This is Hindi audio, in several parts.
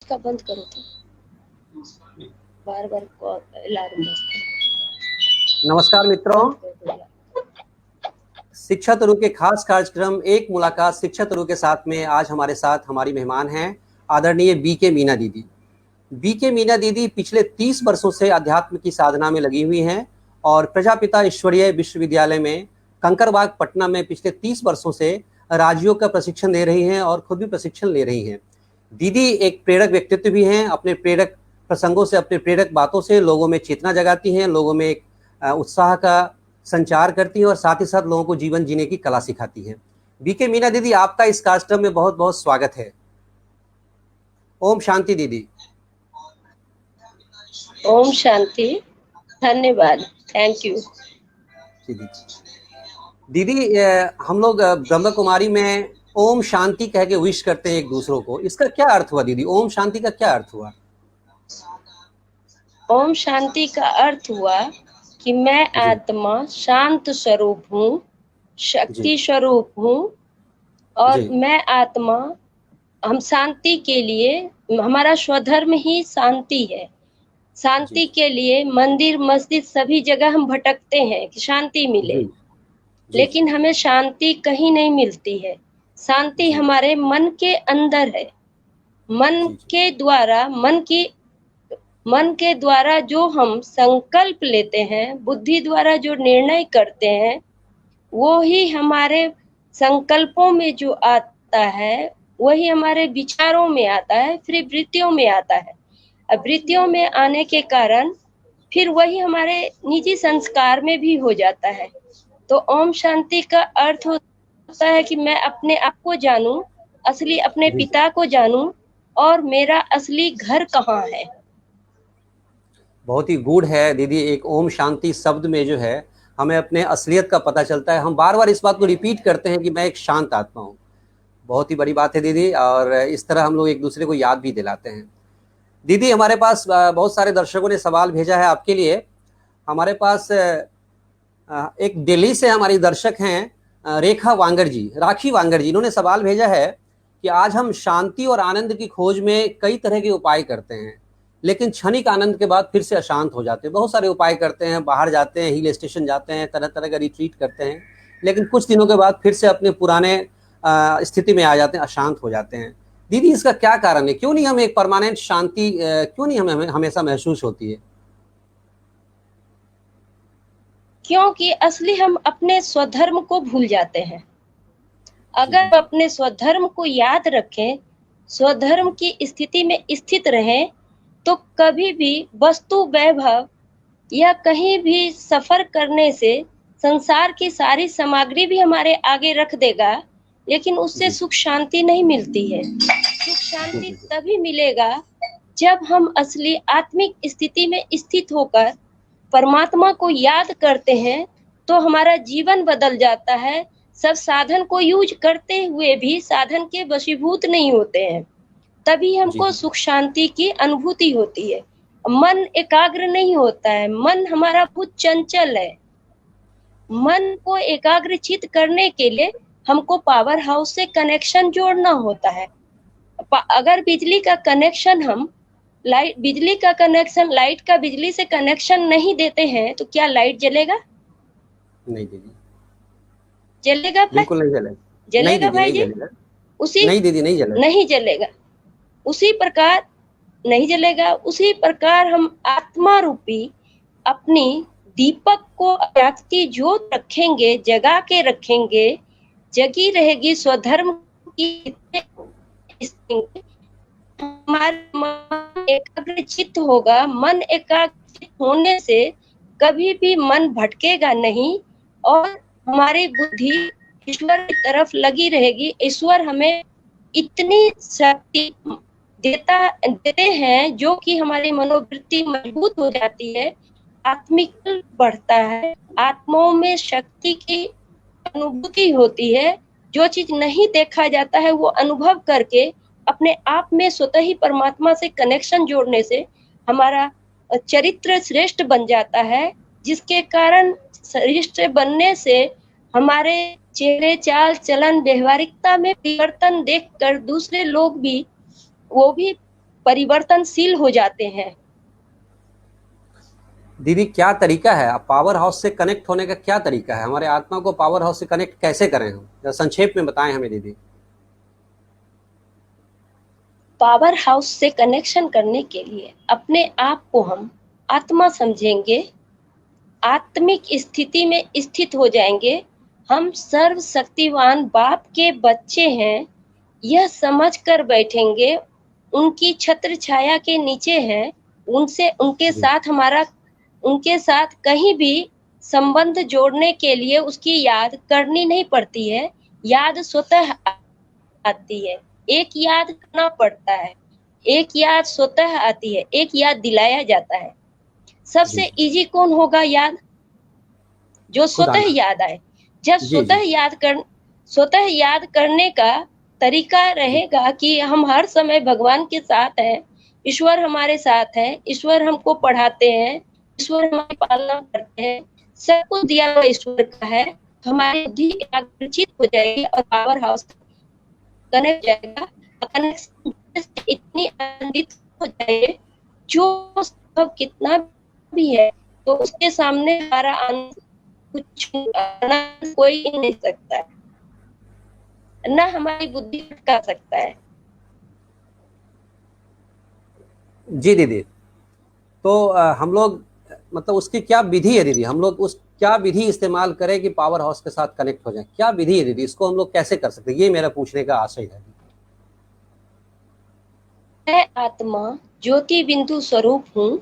उसका बंद करो तो बार बार अलार्म बजता है। नमस्कार मित्रों, बंद कर दो यार। शिक्षा तरुण के खास कार्यक्रम एक मुलाकात शिक्षा तरुण के साथ में आज हमारे साथ हमारी मेहमान हैं आदरणीय बीके मीना दीदी। बीके मीना दीदी पिछले 30 वर्षों से अध्यात्म की साधना में लगी हुई हैं और प्रजापिता ईश्वरीय विश्वविद्यालय में कंकरबाग पटना में पिछले 30 वर्षों से राजियों का प्रशिक्षण दे रही हैं और खुद भी प्रशिक्षण ले रही हैं। दीदी एक प्रेरक व्यक्तित्व भी हैं, अपने प्रेरक प्रसंगों से, अपने प्रेरक बातों से लोगों में चेतना जगाती हैं, लोगों में एक उत्साह का संचार करती हैं और साथ ही साथ लोगों को जीवन जीने की कला सिखाती हैं। बीके मीना दीदी, आपका इस कार्यक्रम में बहुत बहुत स्वागत है। ओम शांति दीदी। ओम शांति, धन्यवाद, थैंक यू। दीदी, हम लोग ब्रह्म कुमारी में ओम शांति कह के विश करते हैं एक दूसरों को, इसका क्या अर्थ हुआ दीदी? ओम शांति का क्या अर्थ हुआ? ओम शांति का अर्थ हुआ कि मैं आत्मा शांत स्वरूप हूँ, शक्ति स्वरूप हूँ और मैं आत्मा, हम शांति के लिए, हमारा स्वधर्म ही शांति है। शांति के लिए मंदिर मस्जिद सभी जगह हम भटकते हैं कि शांति मिले, लेकिन हमें शांति कहीं नहीं मिलती है। शांति हमारे मन के अंदर है। मन के द्वारा जो हम संकल्प लेते हैं, बुद्धि द्वारा जो निर्णय करते हैं, वो ही हमारे संकल्पों में जो आता है वही हमारे विचारों में आता है, फिर वृत्तियों में आता है। अब वृत्तियों में आने के कारण फिर वही हमारे निजी संस्कार में भी हो जाता है। तो ओम शांति का अर्थ होता है कि मैं अपने आप को जानूं, असली अपने पिता को जानूं और मेरा असली घर कहाँ है। बहुत ही गूढ़ है दीदी। एक ओम शांति शब्द में जो है हमें अपने असलियत का पता चलता है। हम बार बार इस बात को रिपीट करते हैं कि मैं एक शांत आत्मा हूँ। बहुत ही बड़ी बात है दीदी, और इस तरह हम लोग एक दूसरे को याद भी दिलाते हैं। दीदी, हमारे पास बहुत सारे दर्शकों ने सवाल भेजा है आपके लिए। हमारे पास एक दिल्ली से हमारी दर्शक हैं रेखा वांगर जी, राखी वांगर जी। इन्होंने सवाल भेजा है कि आज हम शांति और आनंद की खोज में कई तरह के उपाय करते हैं, लेकिन क्षणिक आनंद के बाद फिर से अशांत हो जाते हैं। बहुत सारे उपाय करते हैं, बाहर जाते हैं, हिल स्टेशन जाते हैं, तरह तरह का रिट्रीट करते हैं, लेकिन कुछ दिनों के बाद फिर से अपने पुराने स्थिति में आ जाते हैं, अशांत हो जाते हैं। दीदी, इसका क्या कारण है? क्यों नहीं हमें एक परमानेंट शांति क्यों नहीं हमें हमेशा महसूस होती है? क्योंकि असली हम अपने स्वधर्म को भूल जाते हैं। अगर अपने स्वधर्म को याद रखें, स्वधर्म की स्थिति में स्थित रहें, तो कभी भी वस्तु वैभव या कहीं भी सफर करने से संसार की सारी सामग्री भी हमारे आगे रख देगा, लेकिन उससे सुख शांति नहीं मिलती है। सुख शांति तभी मिलेगा जब हम असली आत्मिक स्थिति में स्थित होकर परमात्मा को याद करते हैं, तो हमारा जीवन बदल जाता है। सब साधन को यूज करते हुए भी साधन के वशीभूत नहीं होते हैं, तभी हमको सुख शांति की अनुभूति होती है। मन एकाग्र नहीं होता है, मन हमारा बहुत चंचल है। मन को एकाग्रचित करने के लिए हमको पावर हाउस से कनेक्शन जोड़ना होता है। अगर बिजली का कनेक्शन हम बिजली का कनेक्शन लाइट का बिजली से कनेक्शन नहीं देते हैं, तो क्या लाइट जलेगा? नहीं दीदी, जलेगा भाई? बिल्कुल नहीं जलेगा। जलेगा भाई जी? उसी नहीं दीदी, नहीं जलेगा। नहीं जलेगा। उसी प्रकार नहीं जलेगा। उसी प्रकार हम आत्मा रूपी अपनी दीपक को जागती ज्योत रखेंगे, जगा के रखेंगे, जगी रहेगी स्वधर्म की। हमारा मन एकाग्रचित होगा। मन एकाग्रचित होने से कभी भी मन भटकेगा नहीं और हमारी बुद्धि ईश्वर की तरफ लगी रहेगी। ईश्वर हमें इतनी शक्ति देते हैं जो कि हमारी मनोवृत्ति मजबूत हो जाती है, आत्मिक बढ़ता है, आत्माओं में शक्ति की अनुभूति होती है। जो चीज नहीं देखा जाता है वो अनुभव करके अपने आप में स्वतः ही परमात्मा से कनेक्शन जोड़ने से हमारा चरित्र श्रेष्ठ बन जाता है, जिसके कारण श्रेष्ठ बनने से हमारे चेहरे चाल चलन व्यवहारिकता में परिवर्तन देखकर दूसरे लोग भी वो भी परिवर्तनशील हो जाते हैं। दीदी क्या तरीका है, पावर हाउस से कनेक्ट होने का क्या तरीका है? हमारे आत्मा को पावर हाउस से कनेक्ट कैसे करें हम? जरा संक्षेप में बताएं हमें दीदी। पावर हाउस से कनेक्शन करने के लिए अपने आप को हम आत्मा समझेंगे, आत्मिक स्थिति में स्थित हो जाएंगे। हम सर्वशक्तिवान बाप के बच्चे हैं, यह समझ कर बैठेंगे। उनकी छत्र छाया के नीचे हैं, उनसे उनके जी साथ हमारा उनके साथ कहीं भी संबंध जोड़ने के लिए उसकी याद करनी नहीं पड़ती है, याद स्वतः आती है। एक याद करना पड़ता है, एक याद स्वतः आती है, एक याद दिलाया जाता है। जी सबसे इजी कौन होगा याद? जो स्वतः खुदाना। याद आए। जब जी जी स्वतः याद करने का तरीका जी रहेगा कि हम हर समय भगवान के साथ हैं, ईश्वर हमारे साथ है, ईश्वर हमको पढ़ाते हैं, ईश्वर हमारी पालना करते हैं, सब कुछ दिया हुआ ईश्वर का है। हमारी बुद्धि एकाग्रचित हो जाएगी और पावर हाउस कनेक्ट जाएगा। कनेक्शन इतनी आनंदित हो जाए, जो सब कितना भी है तो उसके सामने हमारा आनंद कुछ कोई नहीं सकता है, ना हमारी बुद्धि कर सकता है। जी दीदी। तो हम लोग मतलब उसकी क्या विधि है दीदी? हम लोग उस क्या विधि इस्तेमाल करें कि पावर हाउस के साथ कनेक्ट हो जाए? क्या विधि है दीदी? इसको हम लोग कैसे कर सकते हैं? ये मेरा पूछने का आशय है। मैं आत्मा ज्योति बिंदु स्वरूप हूँ,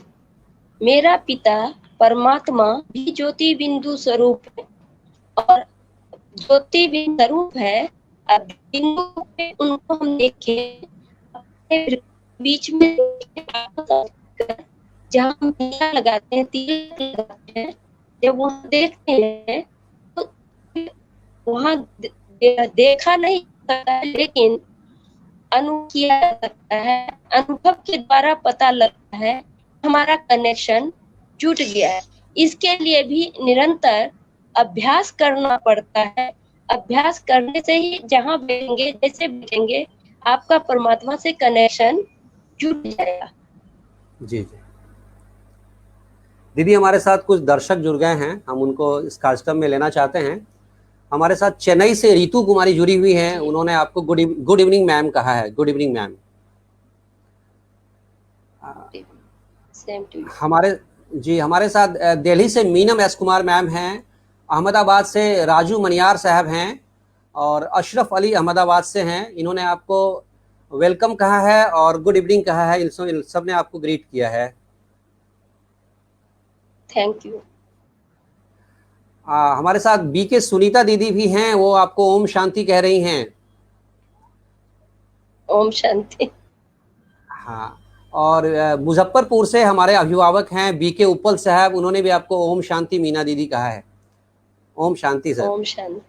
मेरा पिता परमात्मा भी ज्योति बिंदु स्वरूप है और ज्योति बिंदु स्वरूप है। अब बिंदु पे उनको हम देखें, अपने बीच में जहाँ हम दिया लगाते हैं, तिलक लगाते हैं, जब वहाँ देखते हैं तो वहाँ देखा नहीं सकता है, लेकिन अनुभव किया जा सकता है। अनुभव के द्वारा पता लगता है हमारा कनेक्शन जुट गया है। इसके लिए भी निरंतर अभ्यास करना पड़ता है। अभ्यास करने से ही जहाँ बैठेंगे, जैसे बैठेंगे, आपका परमात्मा से कनेक्शन जुट जाएगा। जी जी दीदी, हमारे साथ कुछ दर्शक जुड़ गए हैं, हम उनको इस कार्यक्रम में लेना चाहते हैं। हमारे साथ चेन्नई से रितु कुमारी जुड़ी हुई हैं। उन्होंने आपको गुड इवनिंग मैम कहा है। Good evening ma'am. Same to you. हमारे साथ दिल्ली से मीनम एस कुमार मैम हैं। अहमदाबाद से राजू मनियार साहब हैं और अशरफ अली अहमदाबाद से हैं। इन्होंने आपको वेलकम कहा है और गुड इवनिंग कहा है। इन सब ने आपको ग्रीट किया है। Thank you. हमारे साथ बीके सुनीता दीदी भी हैं, वो आपको ओम शांति कह रही हैं। ओम शांति। हाँ, और मुजफ्फरपुर से हमारे अभिभावक हैं बीके उपल साहब, उन्होंने भी आपको ओम शांति मीना दीदी कहा है। ओम शांति सर। ओम शांति।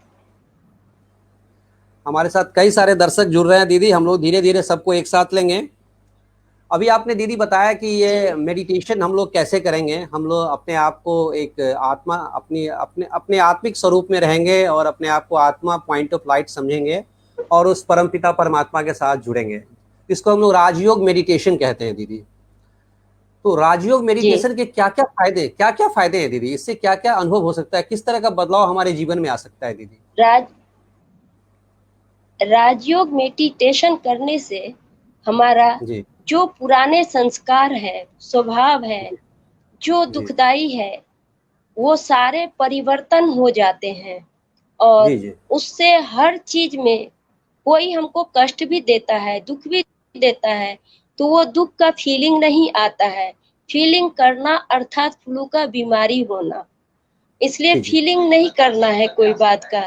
हमारे साथ कई सारे दर्शक जुड़ रहे हैं दीदी, हम लोग धीरे धीरे सबको एक साथ लेंगे। अभी आपने दीदी बताया कि ये मेडिटेशन हम लोग कैसे करेंगे। हम लोग अपने आप को एक आत्मा, अपनी अपने अपने आत्मिक स्वरूप में रहेंगे और अपने आप को आत्मा पॉइंट ऑफ लाइट समझेंगे और उस परमपिता परमात्मा के साथ जुड़ेंगे। इसको हम लोग राजयोग मेडिटेशन कहते हैं दीदी। तो राजयोग मेडिटेशन के क्या क्या फायदे हैं दीदी? इससे क्या क्या अनुभव हो सकता है? किस तरह का बदलाव हमारे जीवन में आ सकता है दीदी? राजयोग मेडिटेशन करने से हमारा जी जो पुराने संस्कार है, स्वभाव है, जो दुखदाई है, वो सारे परिवर्तन हो जाते हैं और जी जी उससे हर चीज में कोई हमको कष्ट भी देता है, दुख भी देता है, तो वो दुख का फीलिंग नहीं आता है। फीलिंग करना अर्थात फ्लू का बीमारी होना, इसलिए जी जी फीलिंग नहीं करना है कोई बात का।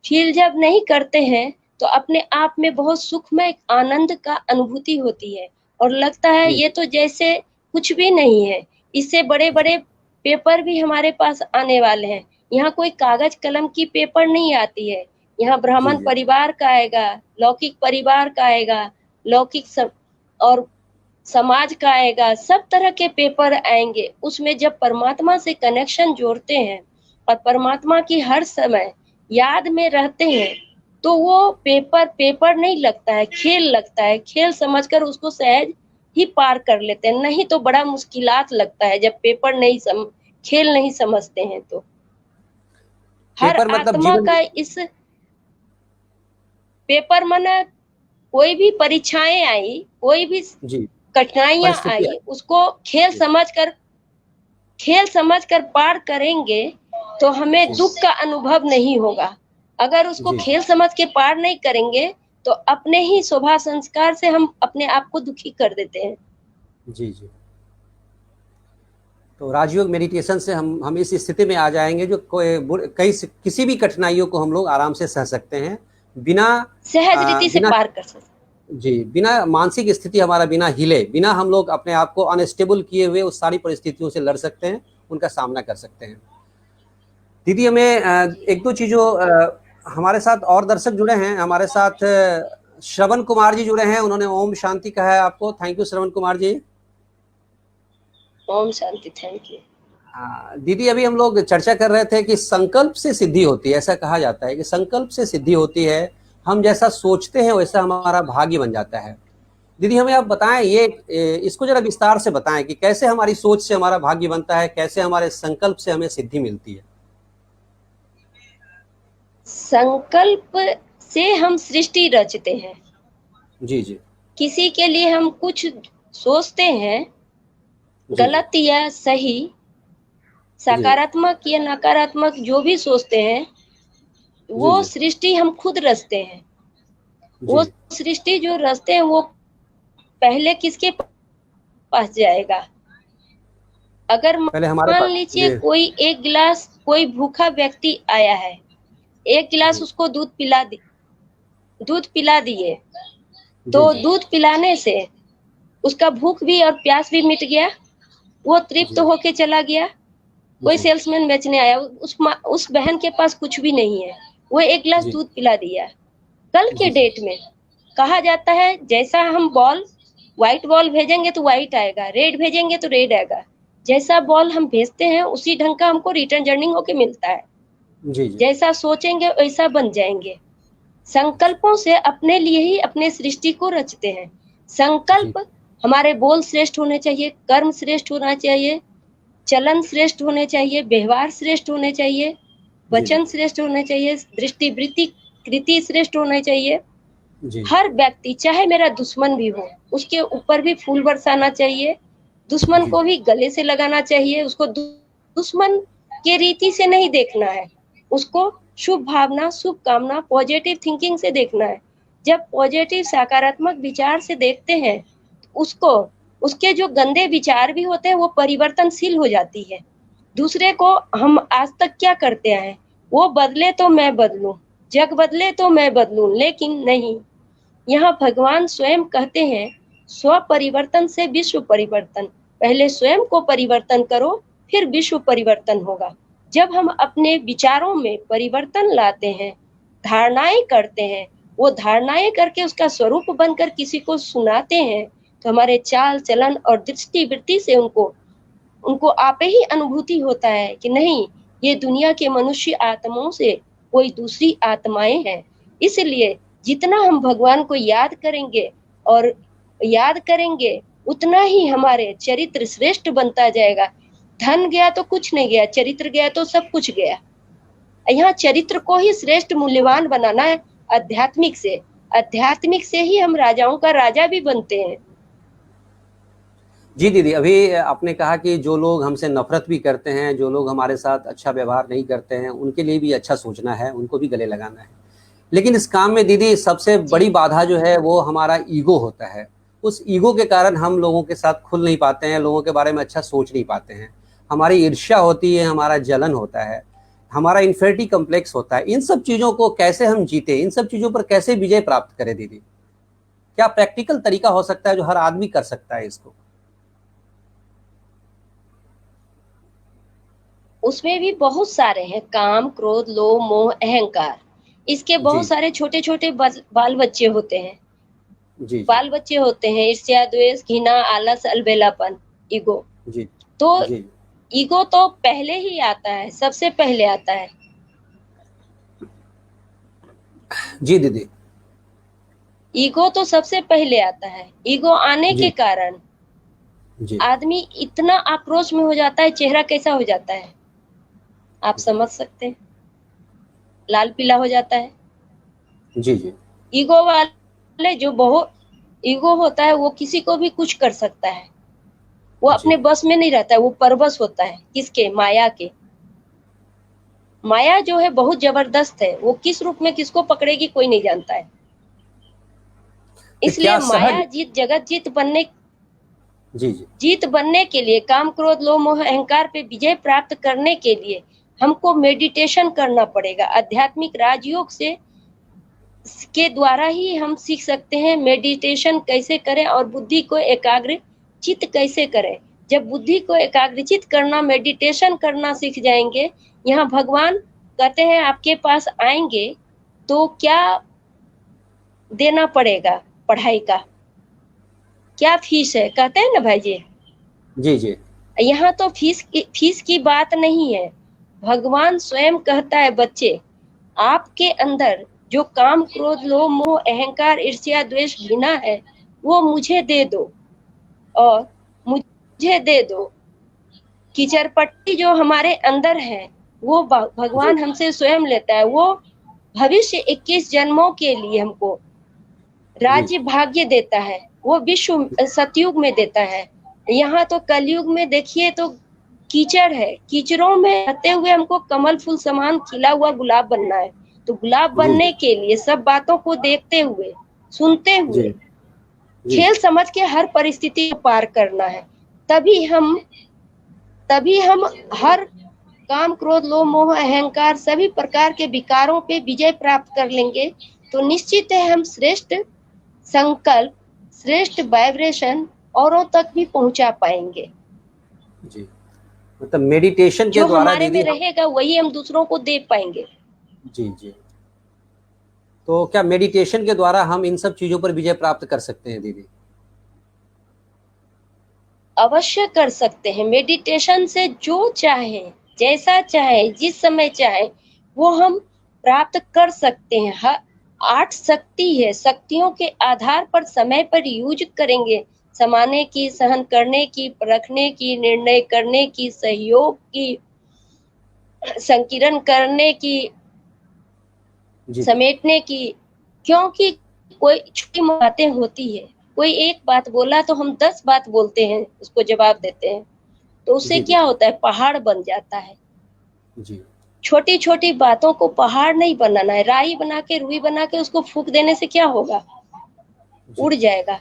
फील जब नहीं करते हैं तो अपने आप में बहुत सुखमय आनंद का अनुभूति होती है और लगता है जी ये तो जैसे कुछ भी नहीं है। इससे बड़े बड़े पेपर भी हमारे पास आने वाले हैं। यहाँ कोई कागज कलम की पेपर नहीं आती है, यहाँ जी ब्राह्मण जी परिवार का आएगा, लौकिक परिवार का आएगा, लौकिक और समाज का आएगा, सब तरह के पेपर आएंगे। उसमें जब परमात्मा से कनेक्शन जोड़ते हैं और परमात्मा की हर समय याद में रहते हैं तो वो पेपर पेपर नहीं लगता है, खेल लगता है। खेल समझकर उसको सहज ही पार कर लेते हैं, नहीं तो बड़ा मुश्किलात लगता है जब पेपर नहीं खेल नहीं समझते हैं तो। हर पेपर मतलब आत्मा जीवन। का इस पेपर माने कोई भी परीक्षाएं आई, कोई भी जी। कठिनाइयां परिस्थितियाँ। आई, उसको जी। खेल समझ कर पार करेंगे तो हमें जी। दुख का अनुभव नहीं होगा। अगर उसको जी। खेल समझ के पार नहीं करेंगे तो अपने ही स्वभाव संस्कार से हम अपने आप को दुखी कर देते हैं। जी। जी। तो राजयोग मेडिटेशन से हम इस स्थिति में आ जाएंगे जो कई किसी भी कठिनाइयों को हम लोग आराम से सह सकते हैं, बिना सहज रीति से बिना पार कर सकते। जी, बिना मानसिक स्थिति हमारा बिना हिले, बिना हम लोग अपने आप को अनस्टेबल किए हुए उस सारी परिस्थितियों से लड़ सकते हैं, उनका सामना कर सकते हैं। दीदी हमें एक दो चीज़ों हमारे साथ और दर्शक जुड़े हैं, हमारे साथ श्रवण कुमार जी जुड़े हैं, उन्होंने ओम शांति कहा है आपको। Thank you Shravan Kumar ji. ओम शांति, थैंक यू। दीदी अभी हम लोग चर्चा कर रहे थे कि संकल्प से सिद्धि होती है, ऐसा कहा जाता है कि संकल्प से सिद्धि होती है, हम जैसा सोचते हैं वैसा हमारा भाग्य बन जाता है। दीदी हमें आप बताएं ये इसको जरा विस्तार से बताएं कि कैसे हमारी सोच से हमारा भाग्य बनता है, कैसे हमारे संकल्प से हमें सिद्धि मिलती है। संकल्प से हम सृष्टि रचते हैं। जी जी। किसी के लिए हम कुछ सोचते हैं, जी जी। गलत या सही, जी सकारात्मक या नकारात्मक जो भी सोचते हैं, जी। वो जी सृष्टि हम खुद रचते हैं। वो जी। सृष्टि जो रचते हैं वो पहले किसके पास जाएगा? अगर पहले हमारे मान पास। लीजिए जी एक गिलास कोई भूखा व्यक्ति आया है, एक गिलास जी। उसको दूध पिला दिए, जी तो जी। दूध पिलाने से उसका भूख भी और प्यास भी मिट गया, वो तृप्त जी होके चला गया। कोई जी। सेल्समैन बेचने आया, उस बहन के पास कुछ भी नहीं है, वो एक गिलास जी दूध पिला दिया। कल के जी। जी डेट में कहा जाता है जैसा हम व्हाइट बॉल भेजेंगे तो व्हाइट आएगा, रेड भेजेंगे तो रेड आएगा। जैसा बॉल हम भेजते हैं उसी ढंग का हमको रिटर्न जर्निंग होके मिलता है। जी। जी जैसा सोचेंगे वैसा बन जाएंगे। संकल्पों से अपने लिए ही अपने सृष्टि को रचते हैं। जी। संकल्प हमारे बोल श्रेष्ठ होने चाहिए, कर्म श्रेष्ठ होना चाहिए, चलन श्रेष्ठ होने चाहिए, व्यवहार श्रेष्ठ होने चाहिए, जी। जी वचन श्रेष्ठ होने चाहिए, दृष्टि वृत्ति कृति श्रेष्ठ होने चाहिए। जी। हर व्यक्ति चाहे मेरा दुश्मन भी हो, उसके ऊपर भी फूल बरसाना चाहिए, दुश्मन जी। को भी गले से लगाना चाहिए। उसको दुश्मन के रीति से नहीं देखना है, उसको शुभ भावना, शुभ कामना, पॉजिटिव थिंकिंग से देखना है। जब पॉजिटिव सकारात्मक विचार से देखते हैं, उसको उसके जो गंदे विचार भी होते हैं वो परिवर्तनशील हो जाती है। दूसरे को हम आज तक क्या करते आए, वो बदले तो मैं बदलूं, जग बदले तो मैं बदलूं, लेकिन नहीं। यहाँ भगवान स्वयं कहते हैं, स्व परिवर्तन से विश्व परिवर्तन। पहले स्वयं को परिवर्तन करो, फिर विश्व परिवर्तन होगा। जब हम अपने विचारों में परिवर्तन लाते हैं, धारणाएं करते हैं, वो धारणाएं करके उसका स्वरूप बनकर किसी को सुनाते हैं, तो हमारे चाल चलन और दृष्टि वृत्ति से उनको उनको आपे ही अनुभूति होता है कि नहीं, ये दुनिया के मनुष्य आत्माओं से कोई दूसरी आत्माएं हैं। इसलिए जितना हम भगवान को याद करेंगे और याद करेंगे, उतना ही हमारे चरित्र श्रेष्ठ बनता जाएगा। धन गया तो कुछ नहीं गया, चरित्र गया तो सब कुछ गया। यहाँ चरित्र को ही श्रेष्ठ मूल्यवान बनाना है। आध्यात्मिक से ही हम राजाओं का राजा भी बनते हैं। जी दीदी, अभी आपने कहा कि जो लोग हमसे नफरत भी करते हैं, जो लोग हमारे साथ अच्छा व्यवहार नहीं करते हैं, उनके लिए भी अच्छा सोचना है, उनको भी गले लगाना है। लेकिन इस काम में दीदी सबसे जी बड़ी बाधा जो है वो हमारा ईगो होता है। उस ईगो के कारण हम लोगों के साथ खुल नहीं पाते हैं, लोगों के बारे में अच्छा सोच नहीं पाते हैं। हमारी ईर्ष्या होती है, हमारा जलन होता है, हमारा इन्फेरिटी कम्प्लेक्स होता है। इन सब चीज़ों को कैसे हम जीते, इन सब चीज़ों पर कैसे विजय प्राप्त करें दीदी? क्या प्रैक्टिकल तरीका हो सकता है जो हर आदमी कर सकता है इसको? उसमें भी बहुत सारे हैं, काम, क्रोध, लोभ, मोह, अहंकार। इसके जी बहुत सारे छोटे छोटे बाल बच्चे होते हैं। जी। जी बाल बच्चे होते हैं, ईर्ष्या, द्वेष, घृणा, आलस, अलबेलापन, ईगो। जी। तो जी ईगो तो पहले ही आता है, सबसे पहले आता है। जी दीदी। ईगो तो सबसे पहले आता है। ईगो आने के जी कारण जी आदमी इतना आक्रोश में हो जाता है, चेहरा कैसा हो जाता है आप समझ सकते हैं, लाल पीला हो जाता है। जी जी ईगो वाले जो बहुत ईगो होता है वो किसी को भी कुछ कर सकता है, वो जी अपने बस में नहीं रहता है, वो परवश होता है किसके, माया के। माया जो है बहुत जबरदस्त है, वो किस रूप में किसको पकड़ेगी कोई नहीं जानता है। तो इसलिए क्या सहज। माया जीत जगत जी जी जीत बनने के लिए, काम क्रोध लोभ मोह अहंकार पे विजय प्राप्त करने के लिए हमको मेडिटेशन करना पड़ेगा। आध्यात्मिक राजयोग से के द्वारा ही हम सीख सकते हैं मेडिटेशन कैसे करें और बुद्धि को एकाग्र चित्त कैसे करें। जब बुद्धि को एकाग्रचित करना, मेडिटेशन करना सीख जाएंगे, यहाँ भगवान कहते हैं आपके पास आएंगे तो क्या देना पड़ेगा, पढ़ाई का क्या फीस है, कहते हैं ना भाई जी। जी जी यहाँ तो फीस की बात नहीं है। भगवान स्वयं कहता है, बच्चे आपके अंदर जो काम क्रोध लोभ मोह अहंकार ईर्ष्या द्वेष घृणा है वो मुझे दे दो, और मुझे दे दो। कीचड़पट्टी जो हमारे अंदर है वो जी भगवान हमसे स्वयं लेता है। वो भविष्य 21 जन्मों के लिए हमको जी राज्य भाग्य देता है, वो विश्व सतयुग में देता है। यहाँ तो कलयुग में देखिए तो कीचड़ है, कीचड़ों में रहते हुए हमको कमल फूल समान खिला हुआ गुलाब बनना है। तो गुलाब जी बनने के लिए सब बातों को देखते हुए, सुनते जी हुए, जी खेल समझ के हर परिस्थिति को पार करना है। तभी हम हर काम क्रोध लोभ मोह अहंकार सभी प्रकार के विकारों पे विजय प्राप्त कर लेंगे। तो निश्चित है हम श्रेष्ठ संकल्प, श्रेष्ठ वाइब्रेशन औरों तक भी पहुंचा पाएंगे। जी। मतलब मेडिटेशन के जो द्वारा हमारे दीदी में हम। रहेगा वही हम दूसरों को दे पाएंगे। जी जी। तो क्या मेडिटेशन के द्वारा हम इन सब चीजों पर विजय प्राप्त कर सकते हैं दीदी? अवश्य कर सकते हैं। मेडिटेशन से जो चाहे, जैसा चाहे, जिस समय चाहे वो हम प्राप्त कर सकते हैं। 8 शक्ति है, शक्तियों के आधार पर समय पर यूज करेंगे, समाने की, सहन करने की, परखने की, निर्णय करने की, सहयोग की, संकीर्ण करने की, जी जी समेटने की। क्योंकि कोई छोटी बातें होती है, कोई एक बात बोला तो हम 10 बात बोलते हैं, उसको जवाब देते हैं, तो उससे जी क्या दीदी। होता है, पहाड़ बन जाता है। जी छोटी छोटी बातों को पहाड़ नहीं बनाना है, राई बना के, रुई बना के उसको फूंक देने से क्या होगा, जी उड़ जाएगा।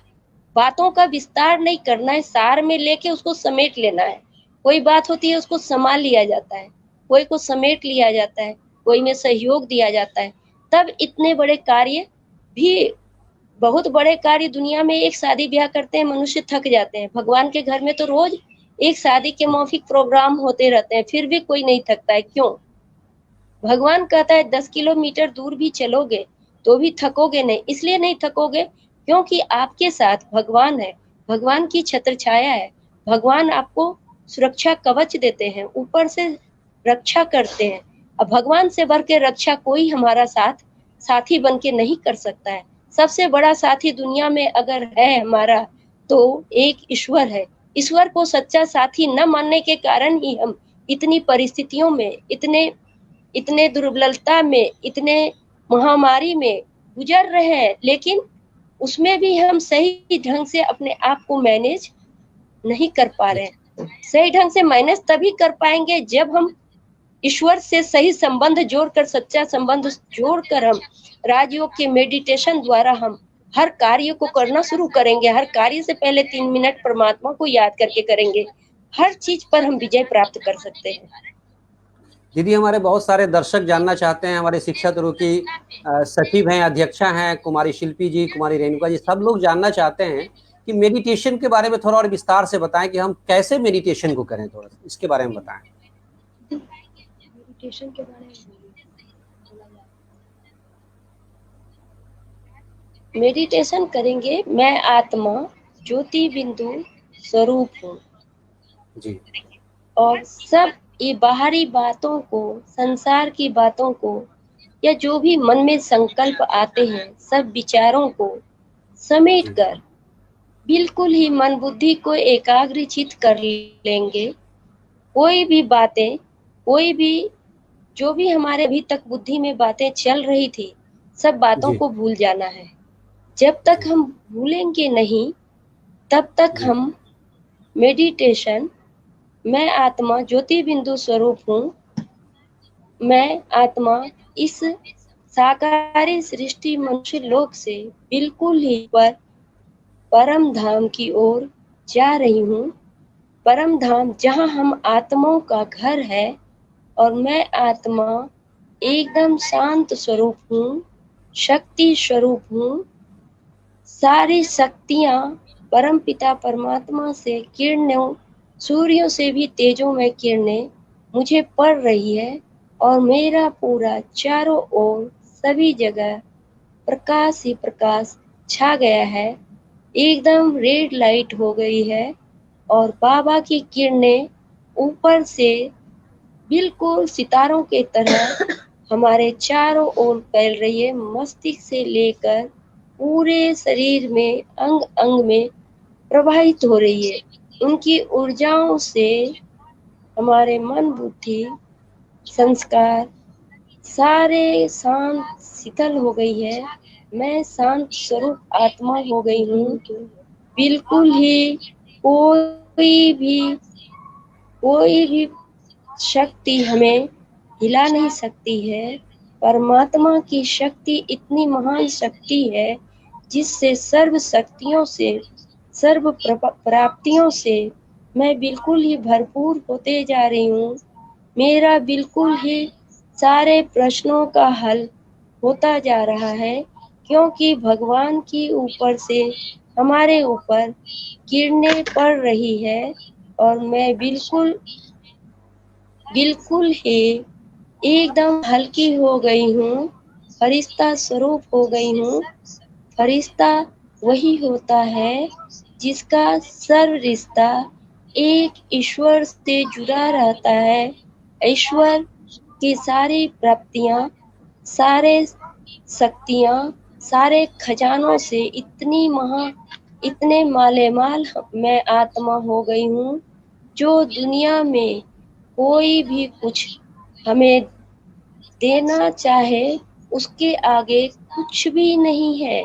बातों का विस्तार नहीं करना है, सार में लेके उसको समेट लेना है। कोई बात होती है उसको संभाल लिया जाता है, कोई को समेट लिया जाता है, कोई में सहयोग दिया जाता है, तब इतने बड़े कार्य भी, बहुत बड़े कार्य दुनिया में, एक शादी ब्याह करते हैं मनुष्य थक जाते हैं, भगवान के घर में तो रोज एक शादी के मौखिक प्रोग्राम होते रहते हैं, फिर भी कोई नहीं थकता है। क्यों? भगवान कहता है 10 किलोमीटर दूर भी चलोगे तो भी थकोगे नहीं। इसलिए नहीं थकोगे क्योंकि आपके साथ भगवान है, भगवान की छत्र छाया है, भगवान आपको सुरक्षा कवच देते हैं, ऊपर से रक्षा करते हैं। अब भगवान से बढ़ के रक्षा कोई हमारा साथी बन के नहीं कर सकता है। सबसे बड़ा साथी दुनिया में अगर है हमारा तो एक ईश्वर है। ईश्वर को सच्चा साथी न मानने के कारण ही हम इतनी परिस्थितियों में, इतने इतने दुर्बलता में, इतने महामारी में गुजर रहे हैं, लेकिन उसमें भी हम सही ढंग से अपने आप को मैनेज नहीं कर पा रहे हैं। सही ढंग से मैनेज तभी कर पाएंगे जब हम ईश्वर से सही संबंध जोड़कर, सच्चा संबंध जोड़कर, हम राजयोग के मेडिटेशन द्वारा हम हर कार्य को करना शुरू करेंगे। हर कार्य से पहले 3 मिनट परमात्मा को याद करके करेंगे, हर चीज पर हम विजय प्राप्त कर सकते हैं। दीदी, हमारे बहुत सारे दर्शक जानना चाहते हैं, हमारे शिक्षा गुरु की सचिव हैं, अध्यक्षा हैं कुमारी शिल्पी जी, कुमारी रेणुका जी, सब लोग जानना चाहते हैं कि मेडिटेशन के बारे में थोड़ा और विस्तार से बताएं कि हम कैसे मेडिटेशन को करें, थोड़ा इसके बारे में बताएं। मेडिटेशन के बारे में मेडिटेशन करेंगे, मैं आत्मा ज्योति बिंदु स्वरूप हूँ, जी और सब ये बाहरी बातों को, संसार की बातों को, या जो भी मन में संकल्प आते हैं, सब विचारों को समेट कर बिल्कुल ही मन बुद्धि को एकाग्रचित कर लेंगे। कोई भी बातें, कोई भी जो भी हमारे अभी तक बुद्धि में बातें चल रही थी, सब बातों जी, को भूल जाना है। जब तक जी, हम भूलेंगे नहीं, तब तक जी, हम मेडिटेशन, मैं आत्मा ज्योति बिंदु स्वरूप हूँ, मैं आत्मा इस साकारी सृष्टि मनुष्य लोक से बिल्कुल ही पर परम धाम की ओर जा रही हूँ। परम धाम जहाँ हम आत्माओं का घर है, और मैं आत्मा एकदम शांत स्वरूप हूँ, शक्ति स्वरूप हूँ। सारी शक्तियाँ परम पिता परमात्मा से किरणों, सूर्यों से भी तेजों में किरणें मुझे पड़ रही है, और मेरा पूरा चारों ओर सभी जगह प्रकाश ही प्रकाश छा गया है। एकदम रेड लाइट हो गई है, और बाबा की किरणें ऊपर से बिल्कुल सितारों के तरह हमारे चारों ओर फैल रही है। मस्तिष्क से लेकर पूरे शरीर में, अंग अंग में प्रवाहित हो रही है। उनकी ऊर्जाओं से हमारे मन, बुद्धि, संस्कार सारे शांत शीतल हो गई है। मैं शांत स्वरूप आत्मा हो गई हूँ। बिल्कुल ही कोई भी शक्ति हमें हिला नहीं सकती है। परमात्मा की शक्ति इतनी महान शक्ति है, जिससे सर्व शक्तियों से, सर्व प्राप्तियों से मैं बिल्कुल ही भरपूर होते जा रही हूँ। मेरा बिल्कुल ही सारे प्रश्नों का हल होता जा रहा है, क्योंकि भगवान की ऊपर से हमारे ऊपर किरणें पड़ रही है, और मैं बिल्कुल बिल्कुल ही एकदम हल्की हो गई हूँ, फरिश्ता स्वरूप हो गई हूँ। फरिश्ता वही होता है जिसका सर्व रिश्ता एक ईश्वर से जुड़ा रहता है। ईश्वर की सारी प्राप्तियाँ, सारे शक्तियाँ, सारे खजानों से इतने मालेमाल मैं आत्मा हो गई हूँ, जो दुनिया में कोई भी कुछ हमें देना चाहे, उसके आगे कुछ भी नहीं है।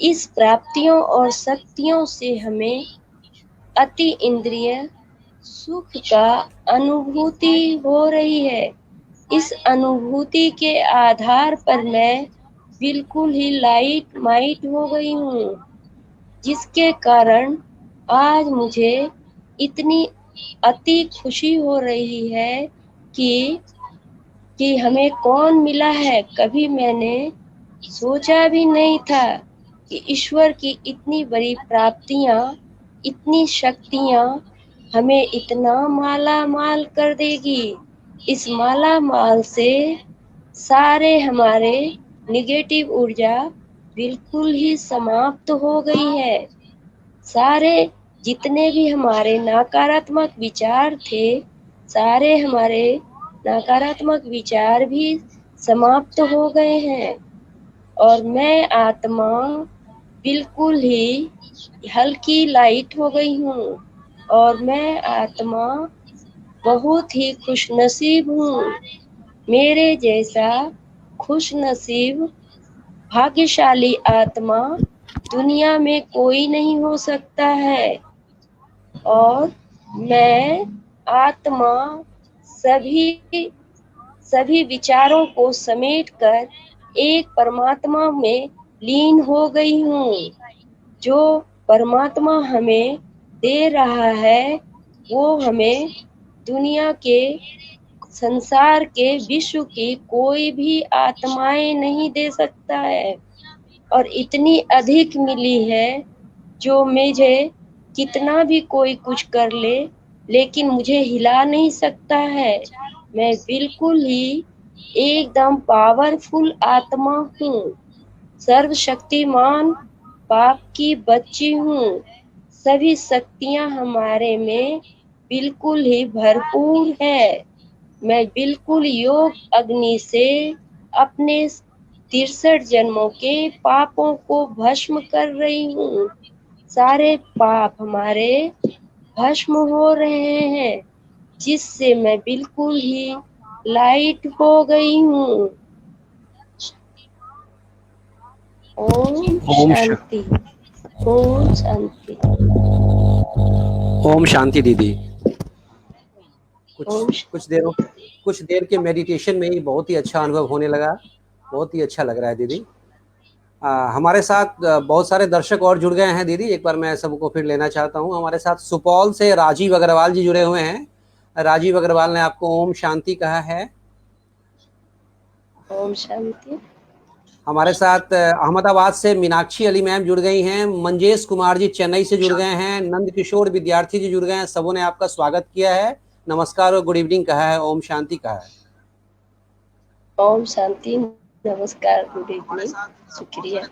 इस प्राप्तियों और शक्तियों से हमें अति इंद्रिय सुख का अनुभूति हो रही है। इस अनुभूति के आधार पर मैं बिल्कुल ही लाइट माइट हो गई हूँ, जिसके कारण आज मुझे इतनी अति खुशी हो रही है कि हमें कौन मिला है। कभी मैंने सोचा भी नहीं था कि ईश्वर की इतनी बड़ी प्राप्तियाँ, इतनी शक्तियाँ हमें इतना माला माल कर देगी। इस माला माल से सारे हमारे निगेटिव ऊर्जा बिल्कुल ही समाप्त हो गई है। सारे जितने भी हमारे नकारात्मक विचार थे, सारे हमारे नकारात्मक विचार भी समाप्त हो गए हैं, और मैं आत्मा बिल्कुल ही हल्की लाइट हो गई हूँ, और मैं आत्मा बहुत ही खुशनसीब हूँ। मेरे जैसा खुशनसीब भाग्यशाली आत्मा दुनिया में कोई नहीं हो सकता है। और मैं आत्मा सभी सभी विचारों को समेटकर एक परमात्मा में लीन हो गई हूँ। जो परमात्मा हमें दे रहा है, वो हमें दुनिया के, संसार के, विश्व की कोई भी आत्माएं नहीं दे सकता है। और इतनी अधिक मिली है, जो मुझे कितना भी कोई कुछ कर ले, लेकिन मुझे हिला नहीं सकता है। मैं बिल्कुल ही एकदम पावरफुल आत्मा हूँ, सर्वशक्तिमान बाप की बच्ची हूँ। सभी शक्तियाँ हमारे में बिल्कुल ही भरपूर है। मैं बिल्कुल योग अग्नि से अपने 63 जन्मों के पापों को भस्म कर रही हूँ। सारे पाप हमारे भस्म हो रहे हैं, जिससे मैं बिल्कुल ही लाइट हो गई हूँ। ओम ओम शांति। ओम शांति। ओम शांति दीदी। ओम कुछ देर के मेडिटेशन में ही बहुत ही अच्छा अनुभव होने लगा, बहुत ही अच्छा लग रहा है दीदी। हमारे साथ बहुत सारे दर्शक और जुड़ गए हैं दीदी, एक बार मैं सबको फिर लेना चाहता हूं। हमारे साथ सुपौल से राजीव अग्रवाल जी जुड़े हुए हैं। राजीव अग्रवाल ने आपको ओम शांति कहा है। ओम शांति। हमारे साथ अहमदाबाद से मीनाक्षी अली मैम जुड़ गई हैं। मंजेश कुमार जी चेन्नई से जुड़ गए हैं। नंद किशोर विद्यार्थी जी जुड़ गए हैं। सबों ने आपका स्वागत किया है, नमस्कार और गुड इवनिंग कहा है, ओम शांति कहा है। ओम शांति, नमस्कार, गुड इवनिंग, शुक्रिया।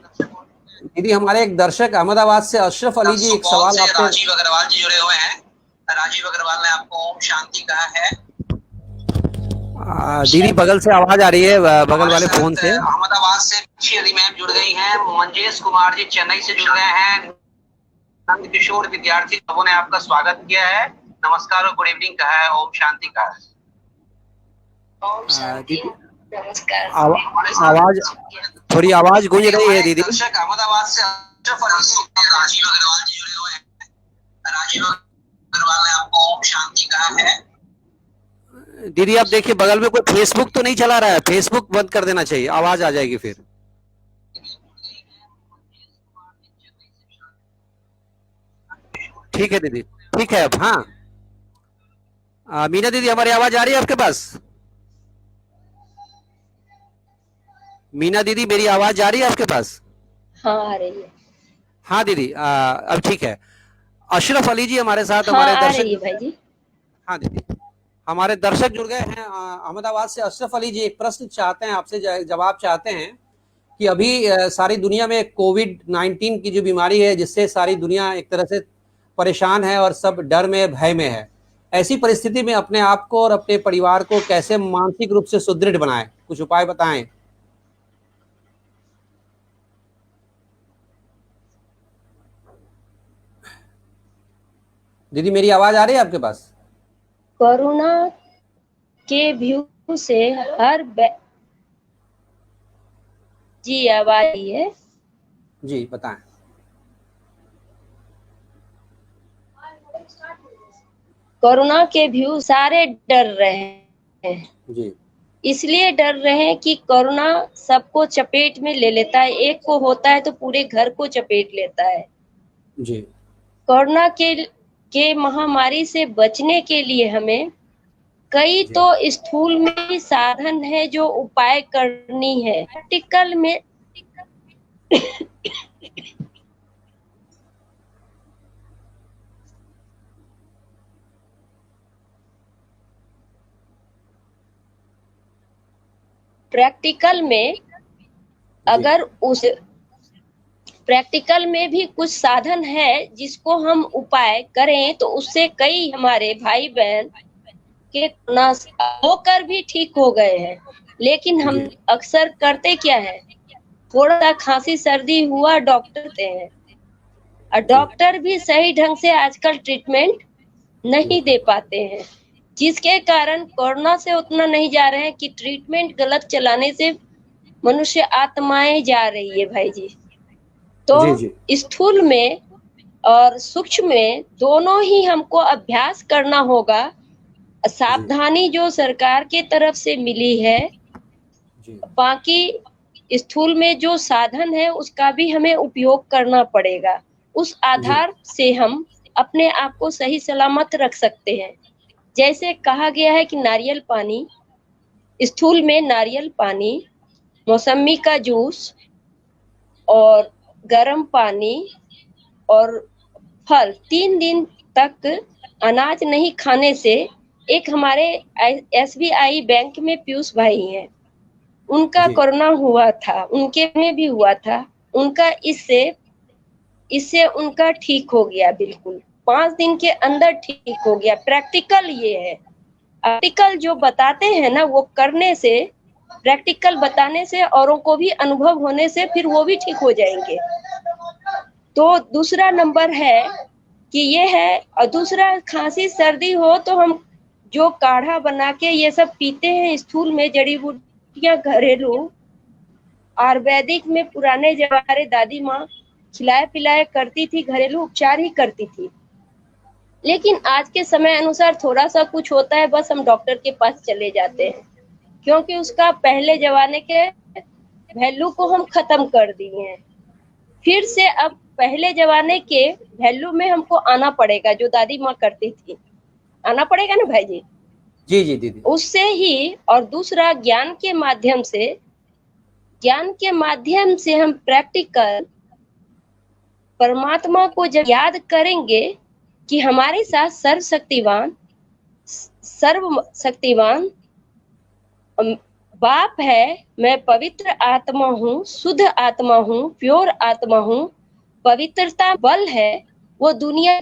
दीदी हमारे एक दर्शक अहमदाबाद से अशरफ अली जी एक सवाल आपसे। राजीव अग्रवाल जी जुड़े हुए हैं। राजीव अग्रवाल ने आपको ओम शांति कहा है। दीदी बगल से आवाज आ रही है, बगल वाले फोन से। अहमदाबाद से अली मैम जुड़ गई हैं। मंजेश कुमार जी चेन्नई से जुड़ गए हैं। नंद किशोर विद्यार्थी सबों ने आपका स्वागत किया है, नमस्कार और गुड इवनिंग कहा है, ओम शांति कहा है। ओम शांति, नमस्कार। आवाज थोड़ी आवाज गूंज रही है दीदी। दर्शक अहमदाबाद से राजीव अग्रवाल जी जुड़े हुए हैं। राजीव अग्रवाल ने आपको ओम शांति कहा है। दीदी आप देखिए बगल में कोई फेसबुक तो नहीं चला रहा है, फेसबुक बंद कर देना चाहिए, आवाज आ जाएगी फिर। ठीक है दीदी, ठीक है अब। हाँ मीना दीदी हमारी आवाज आ रही है आपके पास? मीना दीदी मेरी आवाज आ रही है आपके पास? हाँ आ रही है। हाँ दीदी अब ठीक है। अशरफ अली जी हमारे साथ, हाँ, हमारे आ दर्शक। रही है भाई जी। हाँ दीदी हमारे दर्शक जुड़ गए हैं अहमदाबाद से। अशरफ अली जी एक प्रश्न चाहते हैं आपसे, जवाब चाहते हैं कि अभी सारी दुनिया में कोविड-19 की जो बीमारी है, जिससे सारी दुनिया एक तरह से परेशान है और सब डर में, भय में है। ऐसी परिस्थिति में अपने आप को और अपने परिवार को कैसे मानसिक रूप से सुदृढ़ बनाएं, कुछ उपाय बताएं। दीदी मेरी आवाज आ रही है आपके पास? कोरोना के व्यू से हर जी आवाज आई है जी बताएं। कोरोना के व्यू सारे डर रहे हैं जी। इसलिए डर रहे हैं कि कोरोना सबको चपेट में ले लेता है। एक को होता है तो पूरे घर को चपेट लेता है। जी। कोरोना के महामारी से बचने के लिए हमें कई तो स्थूल में साधन है जो उपाय करनी है। प्रैक्टिकल में अगर उस प्रैक्टिकल में भी कुछ साधन है जिसको हम उपाय करें तो उससे कई हमारे भाई बहन के कोरोना होकर भी ठीक हो गए हैं। लेकिन हम अक्सर करते क्या है, थोड़ा सा खांसी सर्दी हुआ डॉक्टर से हैं और डॉक्टर भी सही ढंग से आजकल ट्रीटमेंट नहीं दे पाते हैं, जिसके कारण कोरोना से उतना नहीं जा रहे हैं कि ट्रीटमेंट गलत चलाने से मनुष्य आत्माएं जा रही है भाई जी। तो स्थूल में और सूक्ष्म में दोनों ही हमको अभ्यास करना होगा। सावधानी जो सरकार के तरफ से मिली है, बाकी स्थूल में जो साधन है उसका भी हमें उपयोग करना पड़ेगा। उस आधार से हम अपने आप को सही सलामत रख सकते हैं। जैसे कहा गया है कि नारियल पानी, स्थूल में नारियल पानी, मौसमी का जूस और गर्म पानी और फल 3 दिन तक अनाज नहीं खाने से, एक हमारे SBI बैंक में पीयूष भाई हैं, उनका कोरोना हुआ था, उनके में भी हुआ था, उनका इससे उनका ठीक हो गया, बिल्कुल 5 दिन के अंदर ठीक हो गया। प्रैक्टिकल ये है, आर्टिकल जो बताते हैं ना वो करने से प्रैक्टिकल बताने से, औरों को भी अनुभव होने से फिर वो भी ठीक हो जाएंगे। तो दूसरा नंबर है कि ये है, और दूसरा खांसी सर्दी हो तो हम जो काढ़ा बना के ये सब पीते हैं स्थूल में, जड़ी बूटियां घरेलू, आयुर्वेदिक में पुराने जमाने दादी माँ खिलाए पिलाए करती थी, घरेलू उपचार ही करती थी। लेकिन आज के समय अनुसार थोड़ा सा कुछ होता है, बस हम डॉक्टर के पास चले जाते हैं, क्योंकि उसका पहले जमाने के वैल्यू को हम खत्म कर दिए हैं। फिर से अब पहले जमाने के वैल्यू में हमको आना पड़ेगा, जो दादी माँ करती थी, आना पड़ेगा ना भाई जी? जी जी दीदी। उससे ही, और दूसरा ज्ञान के माध्यम से हम प्रैक्टिकल परमात्मा को जब याद करेंगे कि हमारे साथ सर्वशक्तिवान बाप है, मैं पवित्र आत्मा हूँ, शुद्ध आत्मा हूँ, प्योर आत्मा हूँ, पवित्रता बल है, वो दुनिया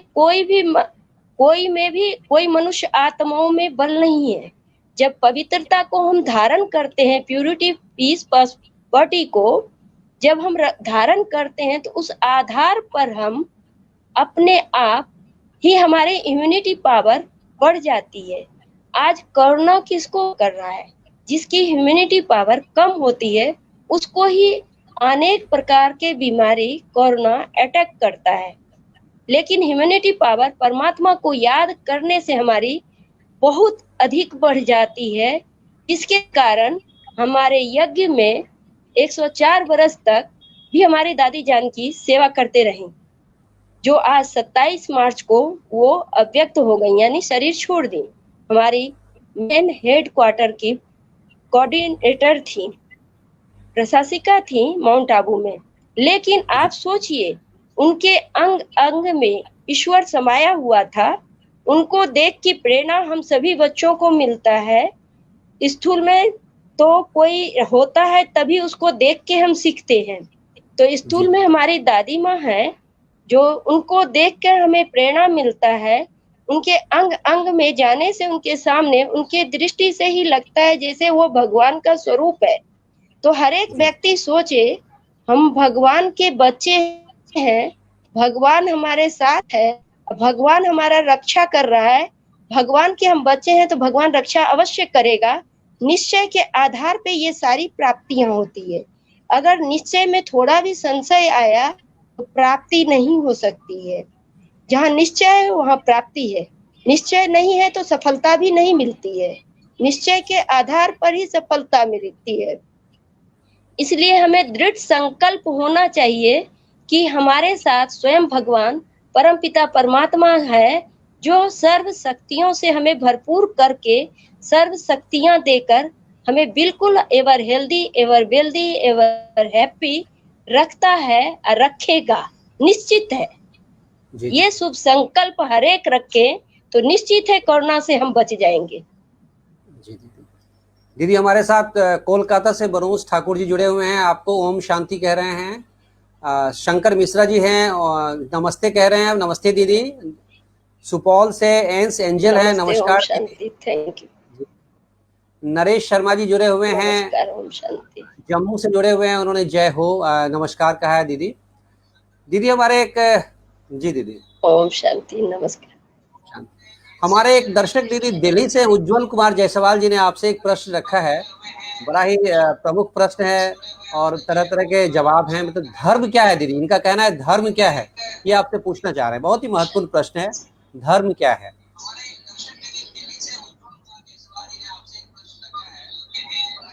कोई मनुष्य आत्माओं में बल नहीं है। जब पवित्रता को हम धारण करते हैं, प्यूरिटी पीस प्रॉपर्टी को जब हम धारण करते हैं, तो उस आधार पर हम अपने आप ही हमारे इम्यूनिटी पावर बढ़ जाती है। आज कोरोना किसको कर रहा है? जिसकी इम्यूनिटी पावर कम होती है उसको ही अनेक प्रकार के बीमारी कोरोना अटैक करता है। लेकिन इम्यूनिटी पावर परमात्मा को याद करने से हमारी बहुत अधिक बढ़ जाती है, इसके कारण हमारे यज्ञ में 104 वर्ष तक भी हमारी दादी जान की सेवा करते रही, जो आज 27 मार्च को वो अव्यक्त हो गई, यानी शरीर छोड़ दी। हमारी मेन हेड क्वार्टर की कोऑर्डिनेटर थी, प्रशासिका थी माउंट आबू में। लेकिन आप सोचिए, उनके अंग अंग में ईश्वर समाया हुआ था। उनको देख की प्रेरणा हम सभी बच्चों को मिलता है। स्थूल में तो कोई होता है तभी उसको देख के हम सीखते हैं, तो स्थूल में हमारी दादी माँ है, जो उनको देख कर हमें प्रेरणा मिलता है। उनके अंग अंग में जाने से, उनके सामने, उनके दृष्टि से ही लगता है जैसे वो भगवान का स्वरूप है। तो हर एक व्यक्ति सोचे, हम भगवान के बच्चे हैं, भगवान हमारे साथ है, भगवान हमारा रक्षा कर रहा है, भगवान के हम बच्चे हैं तो भगवान रक्षा अवश्य करेगा। निश्चय के आधार पे ये सारी प्राप्तियां होती है। अगर निश्चय में थोड़ा भी संशय आया तो प्राप्ति नहीं हो सकती है। जहाँ निश्चय है वहाँ प्राप्ति है, निश्चय नहीं है तो सफलता भी नहीं मिलती है। निश्चय के आधार पर ही सफलता मिलती है। इसलिए हमें दृढ़ संकल्प होना चाहिए कि हमारे साथ स्वयं भगवान परमपिता परमात्मा है, जो सर्व शक्तियों से हमें भरपूर करके, सर्व शक्तियां देकर हमें बिल्कुल ever healthy, ever wealthy, ever happy रखता है और रखेगा, निश्चित है। ये शुभ संकल्प हर एक रखें तो निश्चित है कोरोना से हम बच जाएंगे। जी दीदी, हमारे साथ कोलकाता से बनोज ठाकुर जी जुड़े हुए हैं, आपको ओम शांति कह रहे हैं। शंकर मिश्रा जी हैं, नमस्ते कह रहे हैं। नमस्ते दीदी। सुपौल से एंस एंजल है, नमस्कार। Thank you. नरेश शर्मा जी जुड़े हुए हैं, ओम शांति। जम्मू से जुड़े हुए हैं, उन्होंने जय हो नमस्कार कहा है। दीदी हमारे एक जी दीदी ओम शांति, नमस्कार। हमारे एक दर्शक दीदी दिल्ली से उज्जवल कुमार जायसवाल जी ने आपसे एक प्रश्न रखा है, बड़ा ही प्रमुख प्रश्न है और तरह तरह के जवाब हैं। मतलब धर्म क्या है दीदी, इनका कहना है धर्म क्या है, ये आपसे पूछना चाह रहे हैं। बहुत ही महत्वपूर्ण प्रश्न है, धर्म क्या है?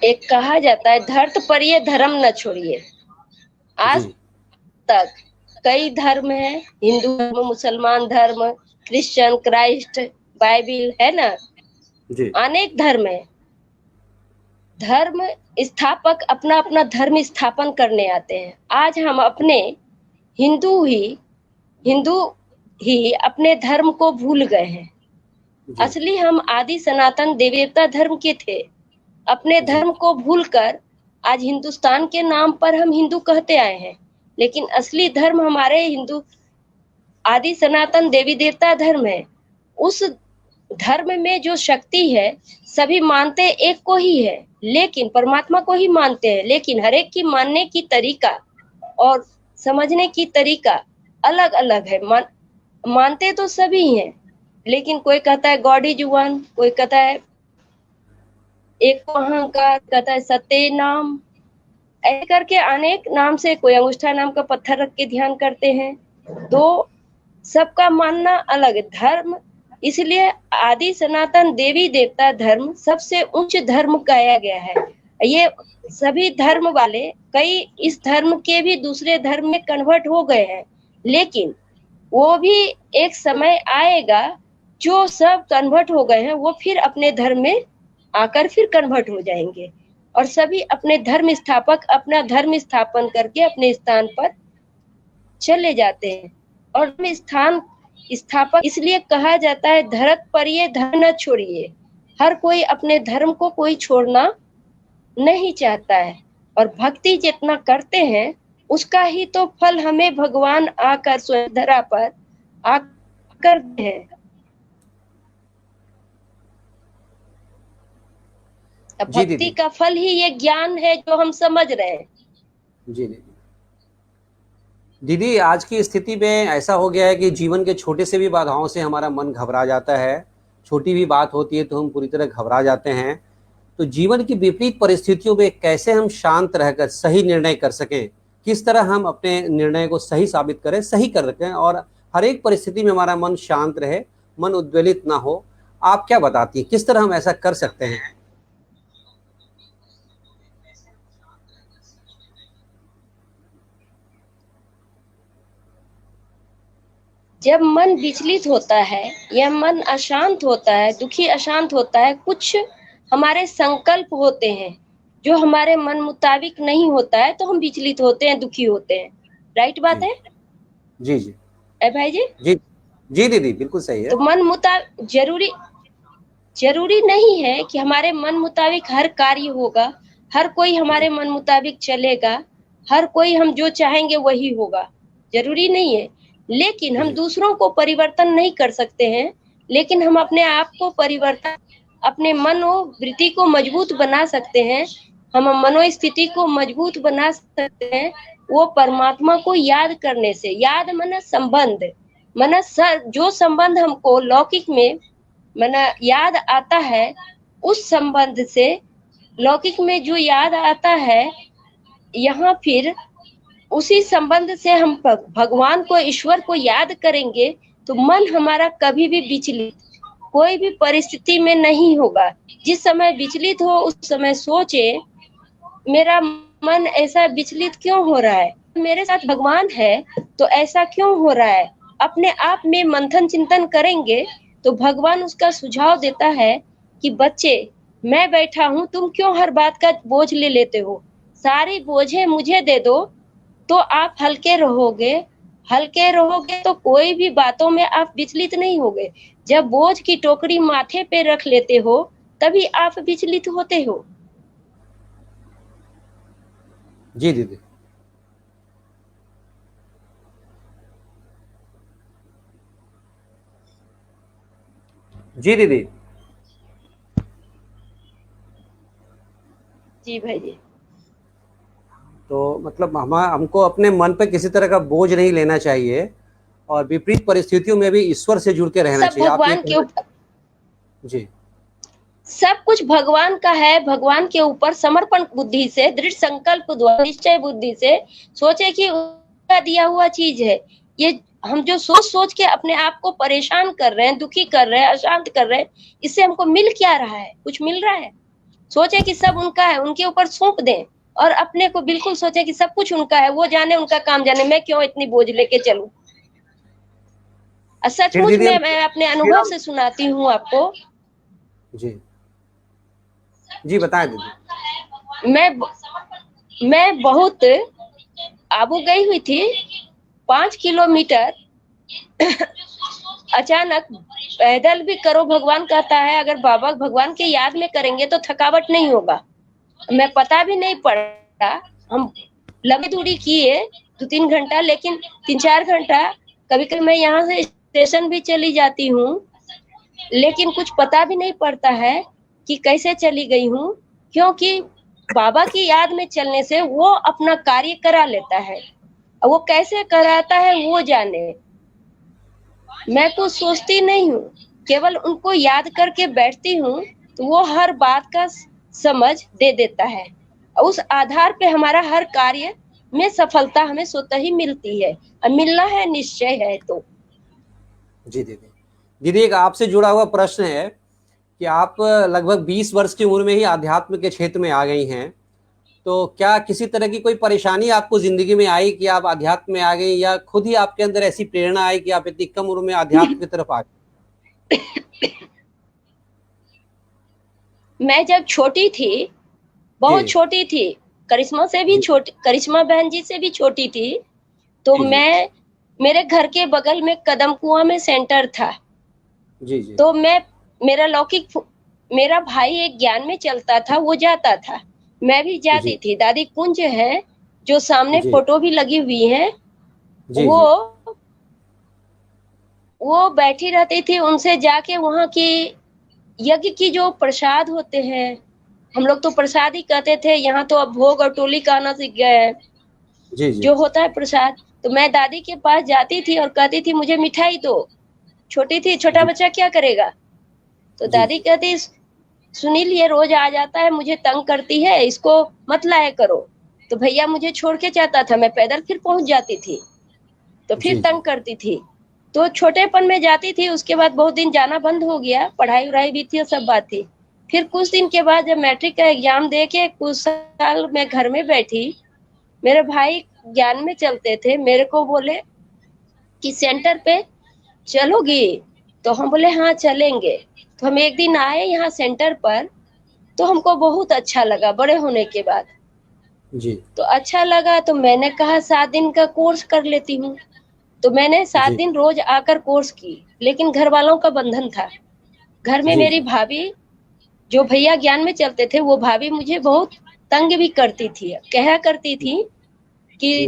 एक कहा जाता है, धर्त पर ये धर्म न छोड़िए। आज तक कई धर्म है, हिंदू धर्म, मुसलमान धर्म, क्रिश्चियन, क्राइस्ट, बाइबिल है ना जी। अनेक धर्म है। धर्म स्थापक अपना अपना धर्म स्थापन करने आते हैं। आज हम अपने हिंदू ही अपने धर्म को भूल गए हैं। असली हम आदि सनातन देवी देवता धर्म के थे। अपने धर्म को भूलकर आज हिंदुस्तान के नाम पर हम हिंदू कहते आए हैं, लेकिन असली धर्म हमारे हिंदू आदि सनातन देवी देवता धर्म है। उस धर्म में जो शक्ति है, सभी मानते एक को ही है, लेकिन परमात्मा को ही मानते हैं, लेकिन हर एक की मानने की तरीका और समझने की तरीका अलग अलग है। मानते तो सभी हैं, लेकिन कोई कहता है गॉड इज वन, कोई कहता है एक को अहंकार, कहता है सत्य नाम, ऐसे करके अनेक नाम से, कोई अंगूठा नाम का पत्थर रख के ध्यान करते हैं। तो सबका मानना अलग है। धर्म इसलिए आदि सनातन देवी देवता धर्म सबसे उच्च धर्म कहा गया है। ये सभी धर्म वाले कई इस धर्म के भी दूसरे धर्म में कन्वर्ट हो गए हैं, लेकिन वो भी एक समय आएगा जो सब कन्वर्ट हो गए हैं वो फिर अपने धर्म में आकर फिर कन्वर्ट हो जाएंगे, और सभी अपने धर्म स्थापक अपना धर्म स्थापन करके अपने स्थान पर चले जाते हैं। और स्थान स्थापक इसलिए कहा जाता है धरत पर ये धर्म न छोड़िए। हर कोई अपने धर्म को कोई छोड़ना नहीं चाहता है, और भक्ति जितना करते हैं उसका ही तो फल हमें भगवान आकर स्वयं धरा पर आकर है। भक्ति का फल ही ये ज्ञान है जो हम समझ रहे हैं। जी दीदी, आज की स्थिति में ऐसा हो गया है कि जीवन के छोटे से भी बाधाओं से हमारा मन घबरा जाता है। छोटी भी बात होती है तो हम पूरी तरह घबरा जाते हैं। तो जीवन की विपरीत परिस्थितियों में कैसे हम शांत रहकर सही निर्णय कर सकें, किस तरह हम अपने निर्णय को सही साबित करें, सही कर रखें और हर एक परिस्थिति में हमारा मन शांत रहे, मन उद्वेलित ना हो, आप क्या बताती हैं, किस तरह हम ऐसा कर सकते हैं? जब मन विचलित होता है या मन अशांत होता है, दुखी अशांत होता है, कुछ हमारे संकल्प होते हैं जो हमारे मन मुताबिक नहीं होता है, तो हम विचलित होते हैं, दुखी होते हैं। राइट बात है? जी जी भाई जी? जी जी दीदी, बिल्कुल सही है। तो मन मुताबिक जरूरी नहीं है कि हमारे मन मुताबिक हर कार्य होगा, हर कोई हमारे मन मुताबिक चलेगा, हर कोई हम जो चाहेंगे वही होगा, जरूरी नहीं है। लेकिन हम दूसरों को परिवर्तन नहीं कर सकते हैं, लेकिन हम अपने आप को परिवर्तन, अपने मनोवृत्ति को मजबूत बना सकते हैं, हम मनोस्थिति को मजबूत बना सकते हैं। वो परमात्मा को याद करने से, याद मन संबंध, मन जो संबंध हमको लौकिक में मन याद आता है, उस संबंध से लौकिक में जो याद आता है, यहाँ फिर उसी संबंध से हम भगवान को, ईश्वर को याद करेंगे तो मन हमारा कभी भी विचलित कोई भी परिस्थिति में नहीं होगा। जिस समय विचलित हो उस समय सोचे, मेरा मन ऐसा विचलित क्यों हो रहा है, मेरे साथ भगवान है तो ऐसा क्यों हो रहा है। अपने आप में मंथन चिंतन करेंगे तो भगवान उसका सुझाव देता है कि बच्चे, मैं बैठा हूं, तुम क्यों हर बात का बोझ ले लेते हो, सारी बोझे मुझे दे दो तो आप हल्के रहोगे तो कोई भी बातों में आप विचलित नहीं होगे। जब बोझ की टोकरी माथे पे रख लेते हो तभी आप विचलित होते हो। जी दीदी। जी दीदी। जी भाई जी। तो मतलब हमको अपने मन पे किसी तरह का बोझ नहीं लेना चाहिए और विपरीत परिस्थितियों में भी ईश्वर से जुड़ के रहना चाहिए। भगवान के ऊपर, जी, सब कुछ भगवान का है। भगवान के ऊपर समर्पण बुद्धि से, दृढ़ संकल्प द्वारा, निश्चय बुद्धि से सोचे कि उसका दिया हुआ चीज है। ये हम जो सोच के अपने आप को परेशान कर रहे हैं, दुखी कर रहे हैं, अशांत कर रहे हैं, इससे हमको मिल क्या रहा है? कुछ मिल रहा है? सोचे कि सब उनका है, उनके ऊपर सौंप दें और अपने को बिल्कुल सोचे कि सब कुछ उनका है, वो जाने, उनका काम जाने, मैं क्यों इतनी बोझ लेके चलूं। सचमुच में मैं अपने अनुभव से सुनाती हूँ आपको। जी जी, बताएं दीदी। मैं बहुत आबू गई हुई थी, 5 किलोमीटर अचानक पैदल भी करो, भगवान कहता है अगर बाबा भगवान के याद में करेंगे तो थकावट नहीं होगा। मैं पता भी नहीं पड़ा, हम लंबी दूरी किए 2-3 घंटा, लेकिन 3-4 घंटा, कभी कभी मैं यहाँ से स्टेशन भी चली जाती हूँ लेकिन कुछ पता भी नहीं पड़ता है कि कैसे चली गई हूँ, क्योंकि बाबा की याद में चलने से वो अपना कार्य करा लेता है। वो कैसे कराता है वो जाने, मैं कुछ सोचती नहीं हूँ, केवल उनको याद करके बैठती हूँ तो वो हर बात का समझ दे देता है। उस आधार पे हमारा हर कार्य में सफलता हमें स्वतः ही मिलती है, और मिलना है निश्चय है। तो जी दीदी, दीदी एक आपसे जुड़ा हुआ प्रश्न है कि आप लगभग 20 वर्ष की उम्र में ही आध्यात्म के क्षेत्र में आ गई हैं, तो क्या किसी तरह की कोई परेशानी आपको जिंदगी में आई कि आप अध्यात्म में आ गई, या खुद ही आपके अंदर ऐसी प्रेरणा आई कि आप इतनी कम उम्र में अध्यात्म की तरफ आ गई? मैं जब छोटी थी, बहुत छोटी थी, करिश्मा से भी छोटी, करिश्मा बहन जी से भी छोटी थी, तो मैं, मेरे घर के बगल में कदम कुआं में सेंटर था। जी जी। तो मैं, मेरा लौकिक, मेरा भाई एक ज्ञान में चलता था, वो जाता था, मैं भी जाती थी। दादी कुंज है जो सामने फोटो भी लगी हुई है, वो बैठी रहती थी, उनसे जाके वहां की यज्ञ की जो प्रसाद होते हैं, हम लोग तो प्रसाद ही कहते थे, यहाँ तो अब भोग और टोली का आना सीख गए हैं, जो होता है प्रसाद। तो मैं दादी के पास जाती थी और कहती थी मुझे मिठाई दो। छोटी थी, छोटा बच्चा क्या करेगा। तो दादी कहती सुनील ये रोज आ जाता है, मुझे तंग करती है, इसको मत लाया करो। तो भैया मुझे छोड़ के जाता था, मैं पैदल फिर पहुंच जाती थी, तो फिर तंग करती थी। तो छोटेपन में जाती थी, उसके बाद बहुत दिन जाना बंद हो गया, पढ़ाई उढ़ाई भी थी, सब बात थी। फिर कुछ दिन के बाद जब मैट्रिक का एग्जाम दे के कुछ साल मैं घर में बैठी, मेरे भाई ज्ञान में चलते थे, मेरे को बोले कि सेंटर पे चलोगी, तो हम बोले हाँ चलेंगे। तो हम एक दिन आए यहाँ सेंटर पर, तो हमको बहुत अच्छा लगा बड़े होने के बाद। जी। तो अच्छा लगा, तो मैंने कहा 7 दिन का कोर्स कर लेती हूँ। तो मैंने 7 दिन रोज आकर कोर्स की, लेकिन घर वालों का बंधन था। घर में मेरी भाभी, जो भैया ज्ञान में चलते थे, वो भाभी मुझे बहुत तंग भी करती थी, कहा करती थी कि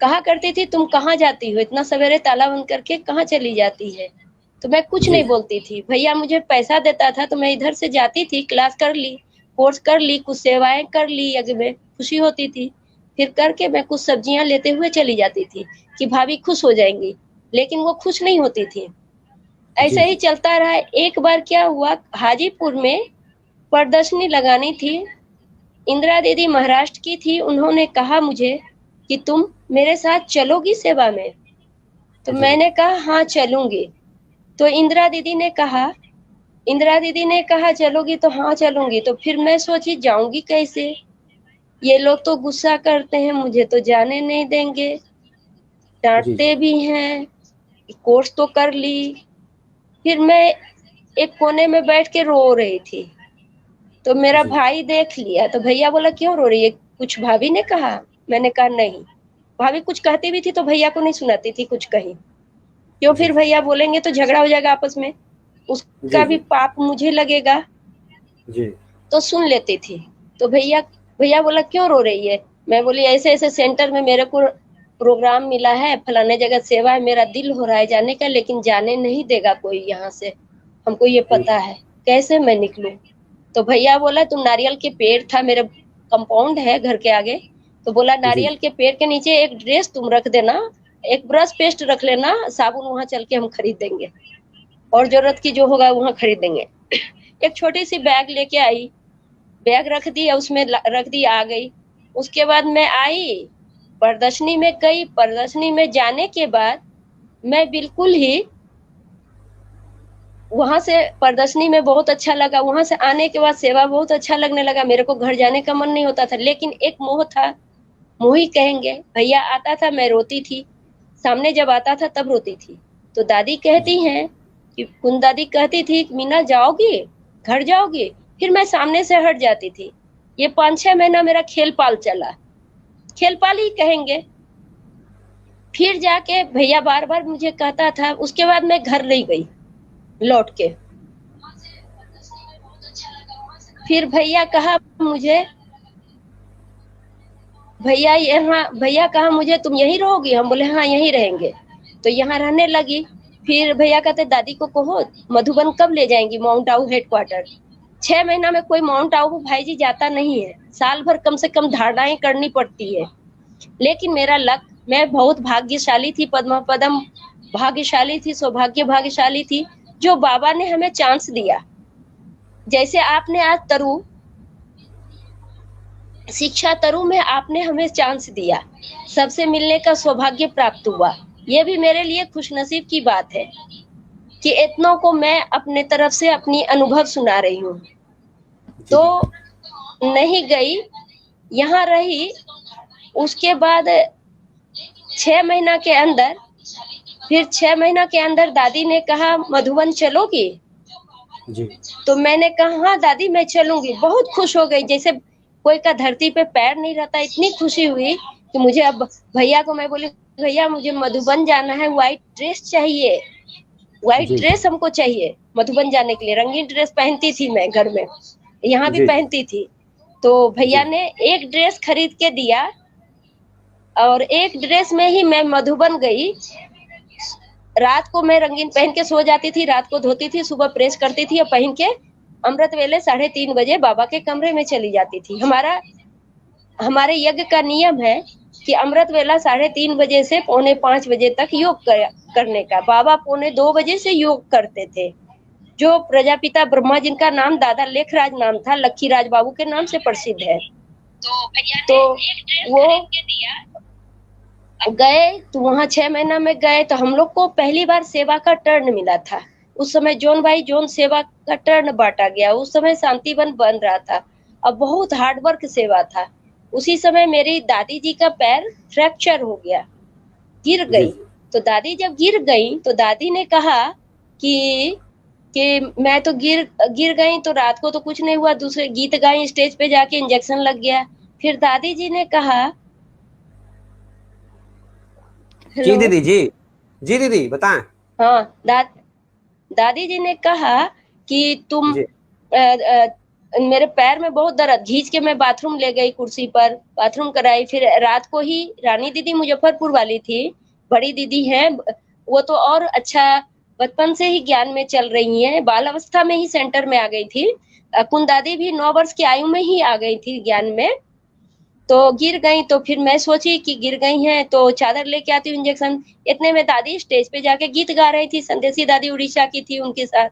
कहा करती थी तुम कहाँ जाती हो, इतना सवेरे ताला बंद करके कहाँ चली जाती है। तो मैं कुछ नहीं बोलती थी, भैया मुझे पैसा देता था तो मैं इधर से जाती थी, क्लास कर ली, कोर्स कर ली, कुछ सेवाएं कर ली, यज्ञ में खुशी होती थी, फिर करके मैं कुछ सब्जियां लेते हुए चली जाती थी कि भाभी खुश हो जाएंगी, लेकिन वो खुश नहीं होती थी। ऐसे ही चलता रहा। एक बार क्या हुआ, हाजीपुर में प्रदर्शनी लगानी थी, इंदिरा दीदी महाराष्ट्र की थी, उन्होंने कहा मुझे कि तुम मेरे साथ चलोगी सेवा में। तो मैंने कहा हाँ चलूंगी। तो इंदिरा दीदी ने कहा चलोगी, तो हाँ चलूंगी। तो फिर मैं सोची जाऊंगी कैसे, ये लोग तो गुस्सा करते हैं, मुझे तो जाने नहीं देंगे, डांटते भी हैं, कोर्स तो कर ली। फिर मैं एक कोने में बैठ के रो रही थी, तो मेरा भाई देख लिया, तो भैया बोला क्यों रो रही है, कुछ भाभी ने कहा। मैंने कहा नहीं, भाभी कुछ कहती भी थी तो भैया को नहीं सुनाती थी कुछ कहीं, क्यों फिर भैया बोलेंगे तो झगड़ा हो जाएगा आपस में, उसका भी पाप मुझे लगेगा। तो सुन लेती थी। तो भैया बोला क्यों रो रही है। मैं बोली ऐसे ऐसे सेंटर में मेरे को प्रोग्राम मिला है, फलाने जगह सेवा है, मेरा दिल हो रहा है जाने का, लेकिन जाने नहीं देगा कोई यहाँ से, हमको ये पता है, कैसे मैं निकलूं। तो भैया बोला तुम नारियल के पेड़ था, मेरे कंपाउंड है घर के आगे, तो बोला नारियल के पेड़ के नीचे एक ड्रेस तुम रख देना, एक ब्रश पेस्ट रख लेना, साबुन वहां चल के हम खरीद देंगे, और जरूरत की जो होगा वहां खरीद देंगे। एक छोटी सी बैग लेके आई, बैग रख दी, उसमें रख दी, आ गई। उसके बाद मैं आई, प्रदर्शनी में गई। प्रदर्शनी में जाने के बाद मैं बिल्कुल ही वहां से, प्रदर्शनी में बहुत अच्छा लगा, वहां से आने के बाद सेवा बहुत अच्छा लगने लगा, मेरे को घर जाने का मन नहीं होता था, लेकिन एक मोह था, मोह ही कहेंगे। भैया आता था मैं रोती थी, सामने जब आता था तब रोती थी। तो दादी कहती हैं कि कुन दादी कहती थी मीना जाओगी, घर जाओगी, फिर मैं सामने से हट जाती थी। ये 5-6 महीना मेरा खेल पाल चला, खेल पाल ही कहेंगे। फिर जाके भैया बार बार मुझे कहता था, उसके बाद मैं घर नहीं गई लौट के। फिर भैया कहा मुझे, भैया कहा मुझे तुम यहीं रहोगी, हम बोले हाँ यहीं रहेंगे। तो यहाँ रहने लगी। फिर भैया कहते दादी को कहो मधुबन कब ले जाएंगी माउंट आबू हेडक्वार्टर। 6 महीना में कोई माउंट आबू भाई जी जाता नहीं है, साल भर कम से कम धारणाएं करनी पड़ती है। लेकिन मेरा लक, मैं बहुत भाग्यशाली थी, पद्म पदम भाग्यशाली थी, सौभाग्य भाग्यशाली थी, जो बाबा ने हमें चांस दिया। जैसे आपने आज तरु शिक्षा तरु में आपने हमें चांस दिया, सबसे मिलने का सौभाग्य प्राप्त हुआ। ये भी मेरे लिए खुशनसीब की बात है कि इतनों को मैं अपने तरफ से अपनी अनुभव सुना रही हूँ। तो नहीं गई, यहाँ रही। उसके बाद 6 महीना के अंदर, फिर 6 महीना के अंदर दादी ने कहा मधुबन चलोगी जी। तो मैंने कहा हाँ दादी मैं चलूंगी। बहुत खुश हो गई, जैसे कोई का धरती पे पैर नहीं रहता, इतनी खुशी हुई कि मुझे अब भैया को मैं बोली भैया मुझे मधुबन जाना है, व्हाइट ड्रेस चाहिए, व्हाइट ड्रेस हमको चाहिए मधुबन जाने के लिए। रंगीन ड्रेस पहनती थी मैं घर में, यहाँ भी पहनती थी। तो भैया ने एक ड्रेस खरीद के दिया और एक ड्रेस में ही मैं मधुबन गई। रात को मैं रंगीन पहन के सो जाती थी, रात को धोती थी, सुबह प्रेस करती थी और पहन के अमृत वेले 3:30 बजे बाबा के कमरे में चली जाती थी। हमारे यज्ञ का नियम है कि अमृत वेला 3:30 बजे से 4:45 बजे तक योग करने का। बाबा 2:45 बजे से योग करते थे। जो प्रजापिता ब्रह्मा जिनका नाम दादा लेखराज नाम था, लक्खीराज बाबू के नाम से प्रसिद्ध है। तो वो गए तो वहाँ 6 महीना में गए तो हम लोग को पहली बार सेवा का टर्न मिला था। उस समय जोन बाई जोन सेवा का टर्न बांटा गया। उस समय शांतिवन बन रहा था और बहुत हार्डवर्क सेवा था। उसी समय मेरी दादी जी का पैर फ्रैक्चर हो गया, गिर गई। तो दादी जब गिर गई तो दादी ने कहा कि मैं तो गिर गई तो रात को तो कुछ नहीं हुआ, दूसरे गीत गाई, स्टेज पे जाके इंजेक्शन लग गया। फिर दादी जी ने कहा जी दीदी जी दीदी बताएं। हाँ, दादी जी ने कहा कि तुम मेरे पैर में बहुत दर्द, खींच के मैं बाथरूम ले गई, कुर्सी पर बाथरूम कराई। फिर रात को ही रानी दीदी मुजफ्फरपुर वाली थी, बड़ी दीदी हैं, वो तो और अच्छा बचपन से ही ज्ञान में चल रही हैं, बाल अवस्था में ही सेंटर में आ गई थी। कुन दादी भी 9 वर्ष की आयु में ही आ गई थी ज्ञान में। तो गिर गई तो फिर मैं सोची कि गिर गई हैं तो चादर लेके आती हूँ इंजेक्शन। इतने में दादी स्टेज पे जाके गीत गा रही थी, संदेशी दादी उड़ीसा की थी, उनके साथ।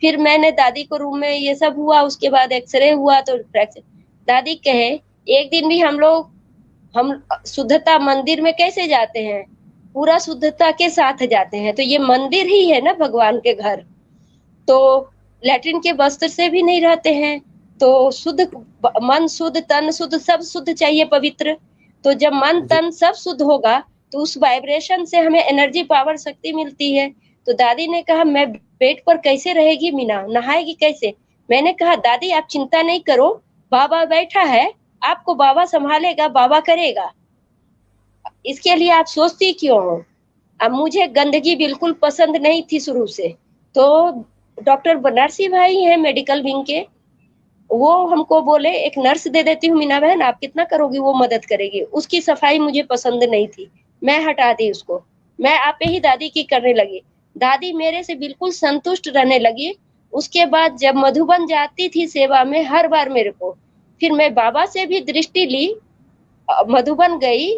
फिर मैंने दादी को रूम में ये सब हुआ, उसके बाद एक्सरे हुआ तो फ्रैक्चर। दादी कहे एक दिन भी हम शुद्धता मंदिर में कैसे जाते हैं, पूरा शुद्धता के साथ जाते हैं। तो ये मंदिर ही है ना भगवान के घर। तो लैट्रिन के वस्त्र से भी नहीं रहते हैं, तो शुद्ध मन शुद्ध, तन शुद्ध, सब शुद्ध चाहिए, पवित्र। तो जब मन तन सब शुद्ध होगा तो उस वाइब्रेशन से हमें एनर्जी, पावर, शक्ति मिलती है। तो दादी ने कहा मैं बेड पर कैसे रहेगी मीना, नहाएगी कैसे। मैंने कहा दादी आप चिंता नहीं करो, बाबा बैठा है, आपको बाबा संभालेगा, बाबा करेगा, इसके लिए आप सोचती क्यों हो। अब मुझे गंदगी बिल्कुल पसंद नहीं थी शुरू से। तो डॉक्टर बनारसी भाई हैं मेडिकल विंग के, वो हमको बोले एक नर्स दे देती हूँ मीना बहन, आप कितना करोगी, वो मदद करेगी। उसकी सफाई मुझे पसंद नहीं थी, मैं हटा दी उसको, मैं आपे ही दादी की करने लगी। दादी मेरे से बिल्कुल संतुष्ट रहने लगी। उसके बाद जब मधुबन जाती थी सेवा में हर बार मेरे को, फिर मैं बाबा से भी दृष्टि ली, मधुबन गई,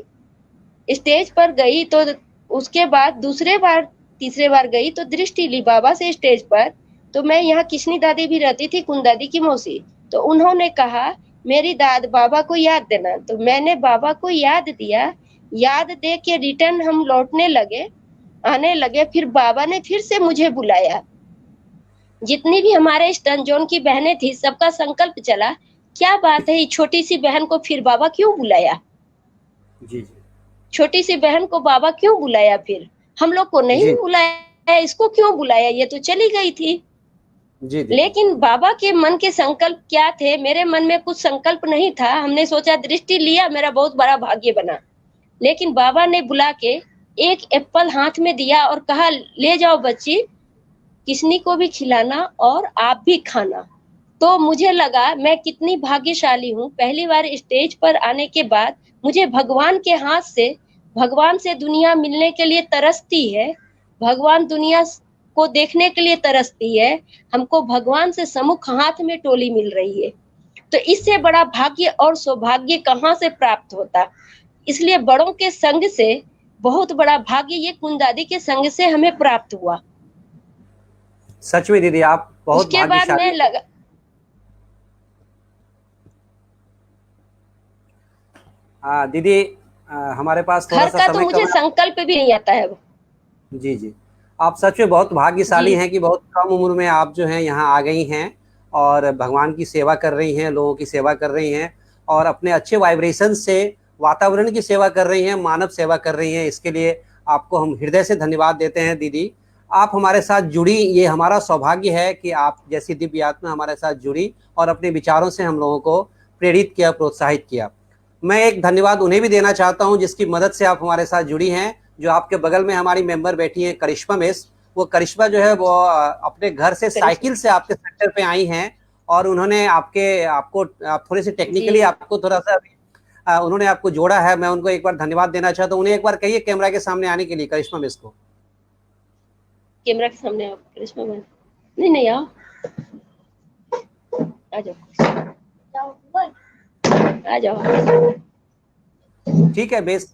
स्टेज पर गई, तो उसके बाद दूसरे बार तीसरे बार गई तो दृष्टि ली बाबा से स्टेज पर। तो मैं यहाँ किशनी दादी भी रहती थी, कुन दादी की मौसी, तो उन्होंने कहा मेरी बाबा को याद देना। तो मैंने बाबा को याद दिया, याद दे के रिटर्न हम लौटने लगे, आने लगे। फिर बाबा ने फिर से मुझे बुलाया। जितनी भी हमारे स्टन जोन की बहनें थी, सबका संकल्प चला, क्या बात है छोटी सी बहन को फिर बाबा क्यों बुलाया, जी छोटी सी बहन को बाबा क्यों बुलाया, फिर हम लोग को नहीं बुलाया, इसको क्यों बुलाया, ये तो चली गई थी। जी। लेकिन बाबा के मन के संकल्प क्या थे, मेरे मन में कुछ संकल्प नहीं था। हमने सोचा दृष्टि लिया, मेरा बहुत बड़ा भाग्य बना। लेकिन बाबा ने बुला के एक एप्पल हाथ में दिया और कहा ले जाओ बच्ची, किसनी को भी खिलाना और आप भी खाना। तो मुझे लगा मैं कितनी भाग्यशाली हूँ। पहली बार स्टेज पर आने के बाद मुझे भगवान के हाथ से, भगवान से दुनिया मिलने के लिए तरसती है। भगवान दुनिया को देखने के लिए तरसती है, हमको भगवान से सम्मुख हाथ में टोली मिल रही है, तो इससे बड़ा भाग्य और सौभाग्य कहाँ से प्राप्त होता। इसलिए बड़ों के संग से बहुत बड़ा भाग्य ये कुंज दादी के संग से हमें प्राप्त हुआ। सच में दीदी आप बहुत उसके बाद मैं लगा दीदी हमारे पास थोड़ा घर सा का समय तो मुझे संकल्प भी नहीं आता है। जी जी, आप सच में बहुत भाग्यशाली हैं कि बहुत कम उम्र में आप जो हैं यहाँ आ गई हैं और भगवान की सेवा कर रही हैं, लोगों की सेवा कर रही हैं और अपने अच्छे वाइब्रेशन से वातावरण की सेवा कर रही हैं, मानव सेवा कर रही हैं। इसके लिए आपको हम हृदय से धन्यवाद देते हैं दीदी। आप हमारे साथ जुड़ी, ये हमारा सौभाग्य है कि आप जैसी दिव्य आत्मा हमारे साथ जुड़ी और अपने विचारों से हम लोगों को प्रेरित किया, प्रोत्साहित किया। मैं एक धन्यवाद उन्हें भी देना चाहता हूं जिसकी मदद से आप हमारे साथ जुड़ी हैं। जो आपके बगल में हमारी मेंबर बैठी हैं करिश्मा मिस, वो करिश्मा जो है वो अपने घर से साइकिल से आपके सेक्टर पे आई हैं और उन्होंने आपको थोड़ी सी टेक्निकली आपको थोड़ा सा उन्होंने आपको जोड़ा है। मैं उनको एक बार धन्यवाद देना चाहता हूँ। उन्हें एक बार कहिए कैमरा के सामने आने के लिए, करिश्मा मिस को। कैमरा के सामने आओ करिश्मा मैम। नहीं आओ, आ जाओ। ठीक है बेस।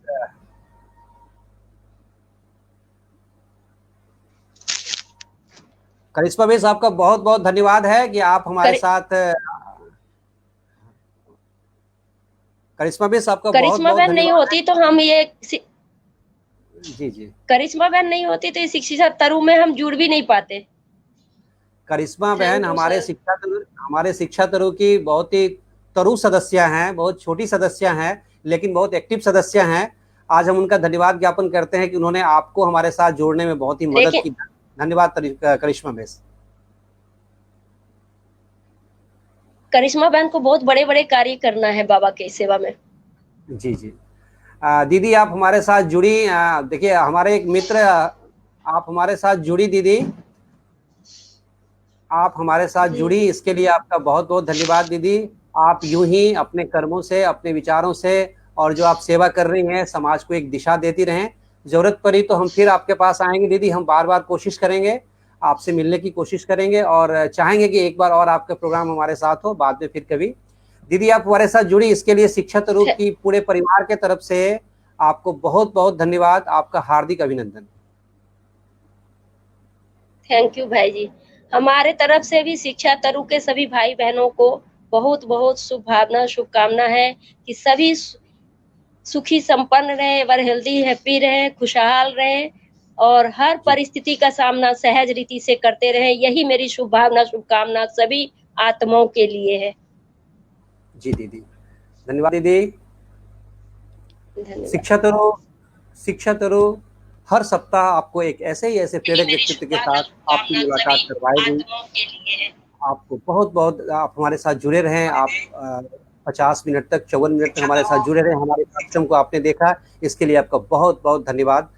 करिश्मा बेस आपका बहुत बहुत धन्यवाद है कि आप हमारे साथ। करिश्मा बेस आपका करिश्मा बहन नहीं होती तो हम ये जी करिश्मा बहन नहीं होती तो इस शिक्षा तरु में हम जुड़ भी नहीं पाते। करिश्मा बहन हमारे शिक्षा तरु की बहुत ही तरु सदस्य हैं, बहुत छोटी सदस्य हैं लेकिन बहुत एक्टिव सदस्य हैं। आज हम उनका धन्यवाद ज्ञापन करते हैं कि उन्होंने आपको हमारे साथ जोड़ने में बहुत ही मदद की। धन्यवाद करिश्मा बेस। करिश्मा बहन को बहुत बड़े बड़े कार्य करना है बाबा के सेवा में। जी जी दीदी आप हमारे साथ जुड़ी। देखिए हमारे एक मित्र, आप हमारे साथ जुड़ी दीदी, आप हमारे साथ जुड़ी, इसके लिए आपका बहुत बहुत धन्यवाद दीदी। आप यूं ही अपने कर्मों से, अपने विचारों से और जो आप सेवा कर रही हैं समाज को एक दिशा देती रहें। जरूरत पड़ी तो हम फिर आपके पास आएंगे दीदी, हम बार बार कोशिश करेंगे, आपसे मिलने की कोशिश करेंगे और चाहेंगे कि एक बार और आपका प्रोग्राम हमारे साथ हो बाद में फिर कभी। दीदी आप हमारे साथ जुड़ी, इसके लिए शिक्षा तरु की पूरे परिवार के तरफ से आपको बहुत बहुत धन्यवाद, आपका हार्दिक अभिनंदन। थैंक यू भाई जी। हमारे तरफ से भी शिक्षा तरु के सभी भाई बहनों को बहुत बहुत शुभभावना, शुभकामना है कि सभी सुखी संपन्न रहे, एवर हेल्दी हैप्पी रहे, खुशहाल रहे और हर परिस्थिति का सामना सहज रीति से करते रहे। यही मेरी शुभभावना, शुभकामना सभी आत्माओं के लिए है। जी दीदी धन्यवाद दीदी। शिक्षा तरु हर सप्ताह आपको एक ऐसे ही ऐसे प्रेरक व्यक्तित्व के साथ आपकी मुलाकात करवाएगी। आपको बहुत बहुत आप हमारे साथ जुड़े रहें। आप 50 मिनट तक, 54 मिनट तक हमारे साथ जुड़े रहें। हमारे कार्यक्रम को आपने देखा, इसके लिए आपका बहुत बहुत धन्यवाद।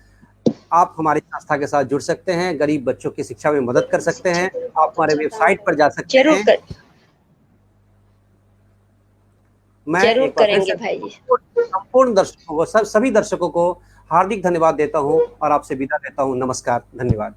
आप हमारी संस्था के साथ जुड़ सकते हैं, गरीब बच्चों की शिक्षा में मदद कर सकते हैं। आप हमारे वेबसाइट पर जा सकते हैं। मैं जरूर करेंगे भाई जी। संपूर्ण दर्शकों को, सभी दर्शकों को हार्दिक धन्यवाद देता हूं और आपसे विदा लेता हूं। नमस्कार, धन्यवाद।